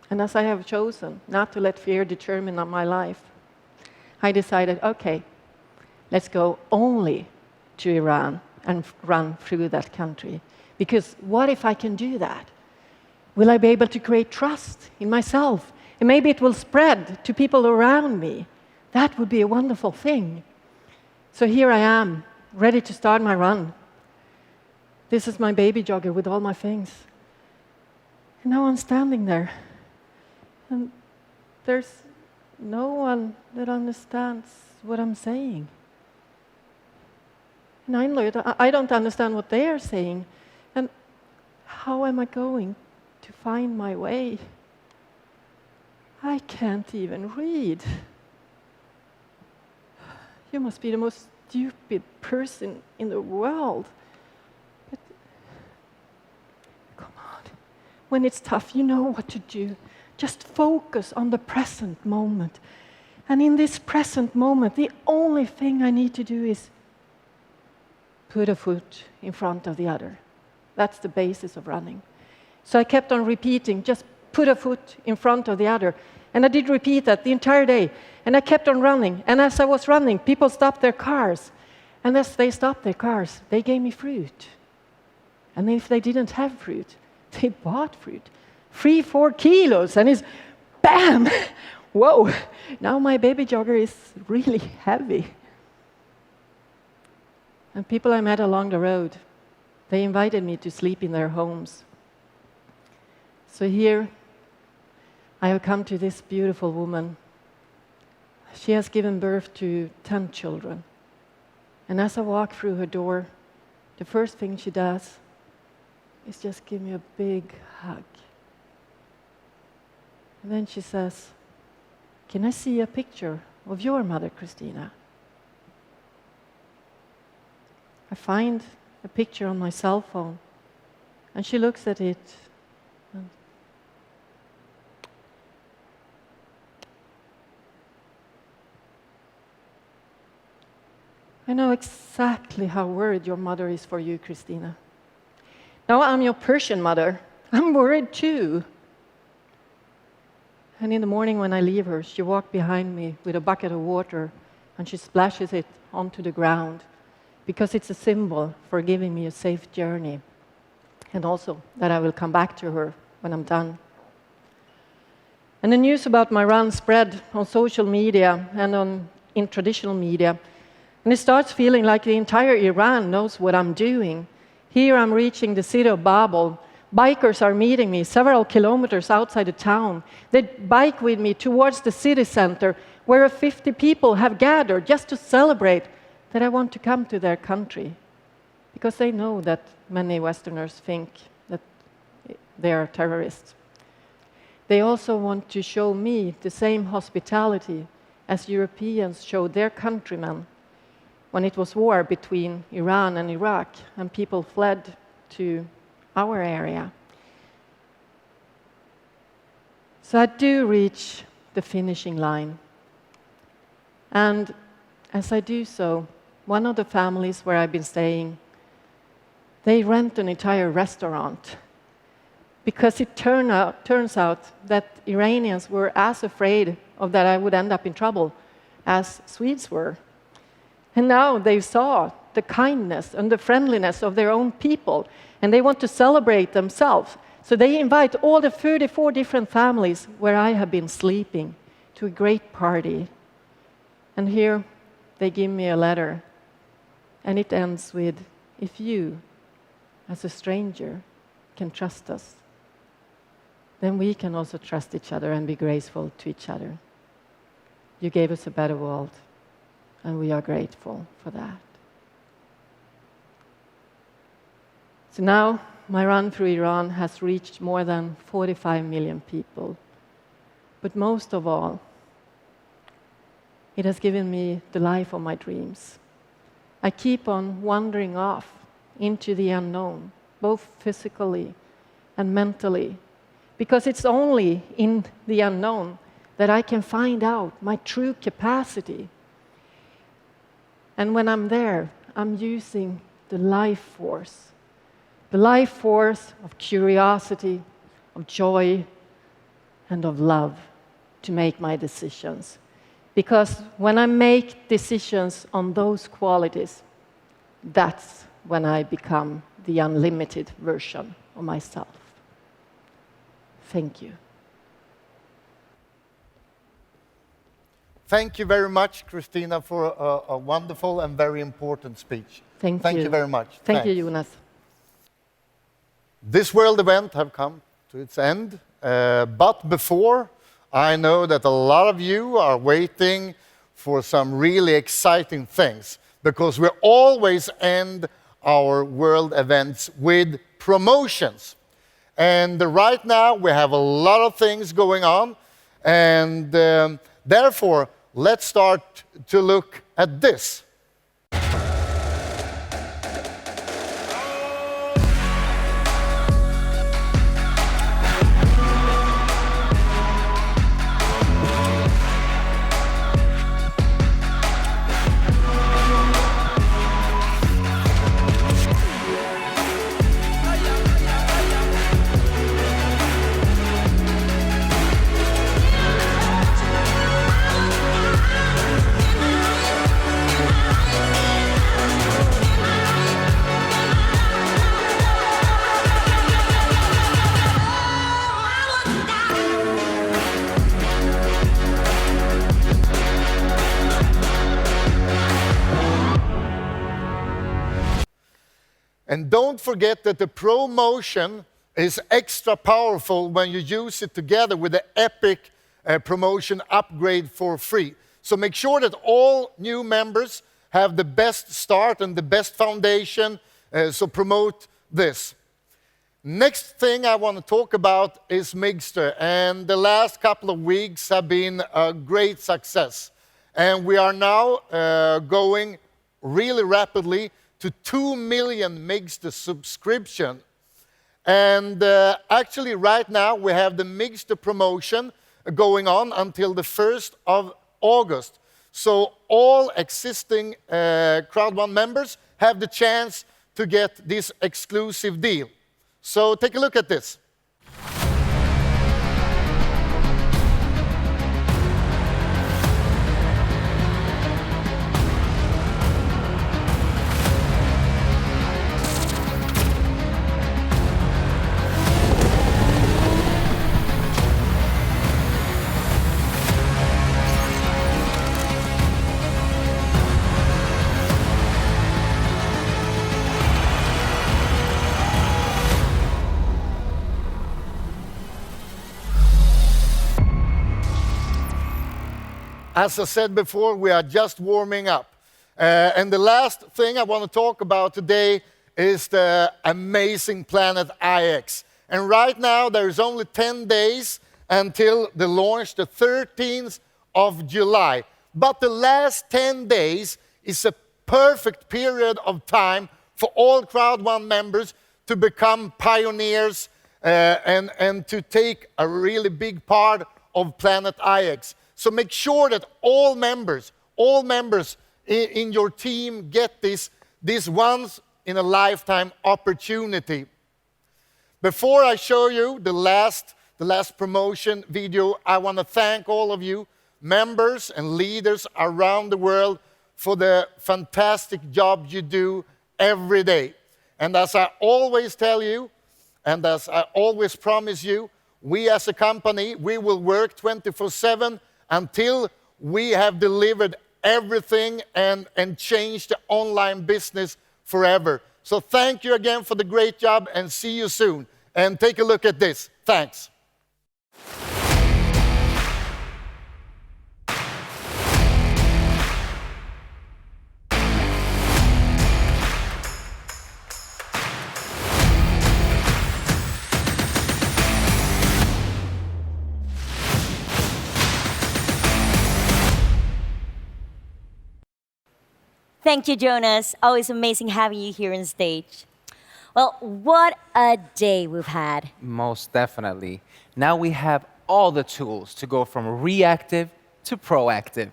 And as I have chosen not to let fear determine my life, I decided, okay, let's go only to Iran and run through that country. Because what if I can do that? Will I be able to create trust in myself? And maybe it will spread to people around me. That would be a wonderful thing. So here I am, ready to start my run. This is my baby jogger with all my things. And now I'm standing there. And there's no one that understands what I'm saying. And I don't understand what they are saying. And how am I going to find my way? I can't even read. You must be the most stupid person in the world. But come on. When it's tough, you know what to do. Just focus on the present moment. And in this present moment, the only thing I need to do is put a foot in front of the other. That's the basis of running. So I kept on repeating, just put a foot in front of the other. And I did repeat that the entire day. And I kept on running. And as I was running, people stopped their cars. And as they stopped their cars, they gave me fruit. And if they didn't have fruit, they bought fruit. 3-4 kilos. And it's bam! Whoa! Now my baby jogger is really heavy. And people I met along the road, they invited me to sleep in their homes. So here, I have come to this beautiful woman. She has given birth to 10 children. And as I walk through her door, the first thing she does is just give me a big hug. And then she says, "Can I see a picture of your mother, Christina?" I find a picture on my cell phone, and she looks at it. And I know exactly how worried your mother is for you, Christina. Now I'm your Persian mother. I'm worried too. And in the morning when I leave her, she walks behind me with a bucket of water and she splashes it onto the ground because it's a symbol for giving me a safe journey and also that I will come back to her when I'm done. And the news about my run spread on social media and in traditional media. And it starts feeling like the entire Iran knows what I'm doing. Here I'm reaching the city of Babel. Bikers are meeting me several kilometers outside the town. They bike with me towards the city center where 50 people have gathered just to celebrate that I want to come to their country. Because they know that many Westerners think that they are terrorists. They also want to show me the same hospitality as Europeans showed their countrymen when it was war between Iran and Iraq and people fled to our area. So I do reach the finishing line. And as I do so, one of the families where I've been staying, they rent an entire restaurant because it turns out that Iranians were as afraid of that I would end up in trouble as Swedes were. And now they saw the kindness and the friendliness of their own people, and they want to celebrate themselves. So they invite all the 34 different families where I have been sleeping to a great party. And here they give me a letter, and it ends with, "If you, as a stranger, can trust us, then we can also trust each other and be graceful to each other. You gave us a better world, and we are grateful for that." So now, my run through Iran has reached more than 45 million people. But most of all, it has given me the life of my dreams. I keep on wandering off into the unknown, both physically and mentally, because it's only in the unknown that I can find out my true capacity. And when I'm there, I'm using the life force of curiosity, of joy, and of love to make my decisions. Because when I make decisions on those qualities, that's when I become the unlimited version of myself. Thank you. Thank you very much, Christina, for a wonderful and very important speech. Thank you. you Very much. Thank you, Jonas. This world event have come to its end, but before, I know that a lot of you are waiting for some really exciting things, because we always end our world events with promotions. And right now we have a lot of things going on, and therefore let's start to look at this. And don't forget that the promotion is extra powerful when you use it together with the epic promotion upgrade for free. So make sure that all new members have the best start and the best foundation, so promote this. Next thing I want to talk about is Migster, and the last couple of weeks have been a great success. And we are now going really rapidly to 2 million Migster subscription. And actually right now we have the Migster promotion going on until the 1st of August. So all existing CROWD1 members have the chance to get this exclusive deal. So take a look at this. As I said before, we are just warming up. And the last thing I want to talk about today is the amazing planet IX. And right now, there is only 10 days until the launch, the 13th of July. But the last 10 days is a perfect period of time for all CROWD1 members to become pioneers and to take a really big part of Planet IX. So make sure that all members in your team get this once in a lifetime opportunity. Before I show you the last promotion video, I want to thank all of you, members and leaders around the world, for the fantastic job you do every day. And as I always tell you, and as I always promise you, we as a company, we will work 24/7 until we have delivered everything and changed the online business forever. So thank you again for the great job, and see you soon. And take a look at this. Thanks. Thank you, Jonas. Always amazing having you here on stage. Well, what a day we've had. Most definitely. Now we have all the tools to go from reactive to proactive.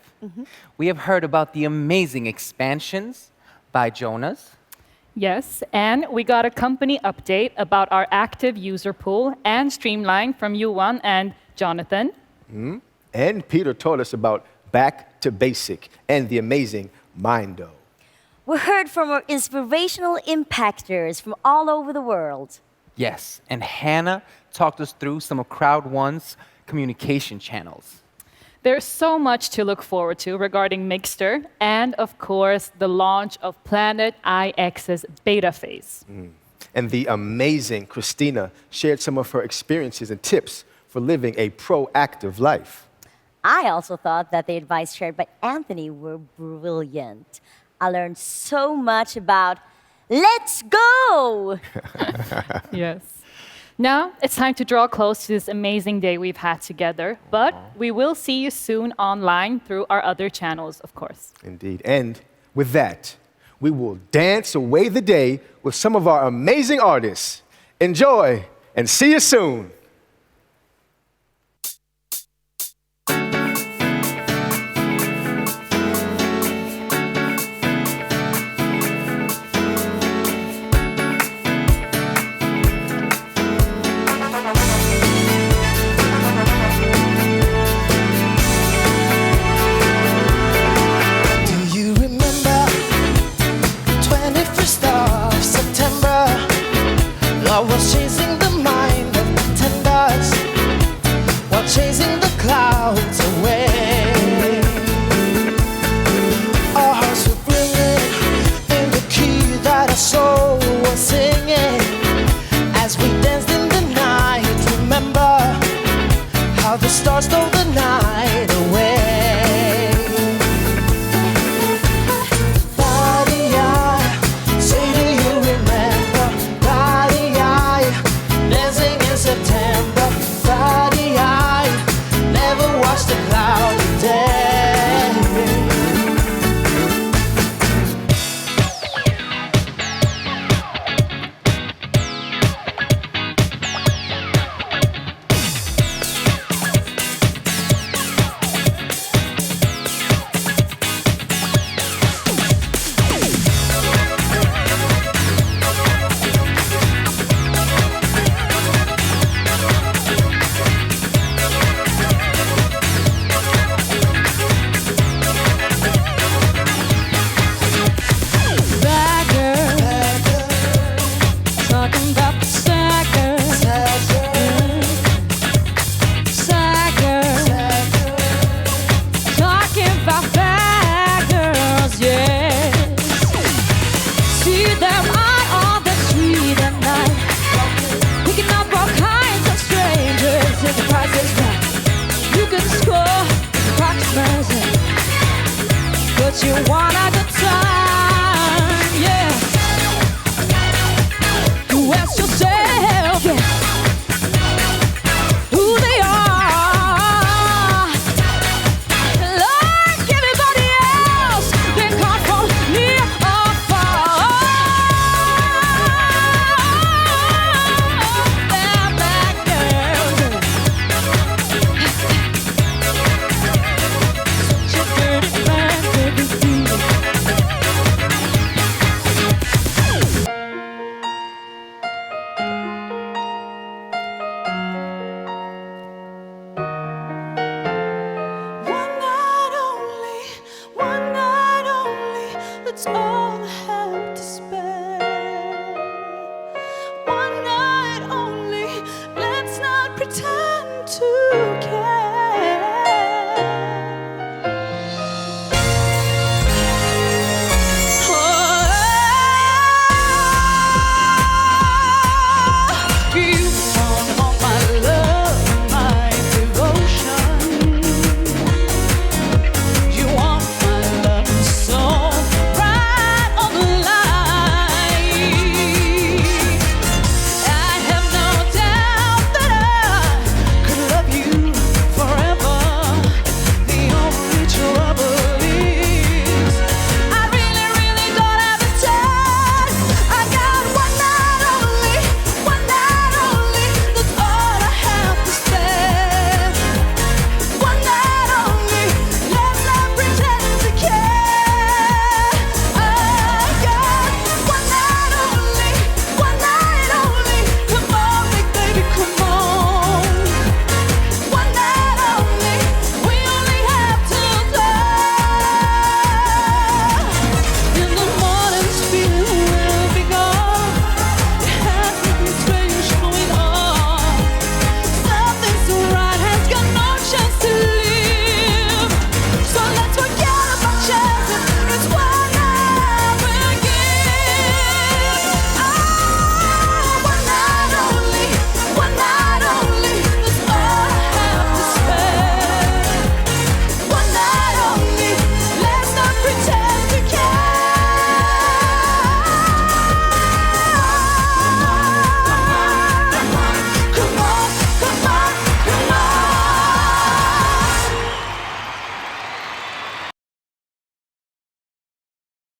We have heard about the amazing expansions by Jonas. Yes, and we got a company update about our active user pool and Streamline from Yuan and Jonathan. And Peter told us about Back to Basic and the amazing Mindo. We heard from our inspirational impactors from all over the world. Yes, and Hannah talked us through some of CROWD1's communication channels. There's so much to look forward to regarding Mixter and, of course, the launch of Planet IX's beta phase. And the amazing Christina shared some of her experiences and tips for living a proactive life. I also thought that the advice shared by Anthony were brilliant. I learned so much about let's go! Yes. Now it's time to draw close to this amazing day we've had together, but we will see you soon online through our other channels, of course. Indeed. And with that, we will dance away the day with some of our amazing artists. Enjoy and see you soon. Was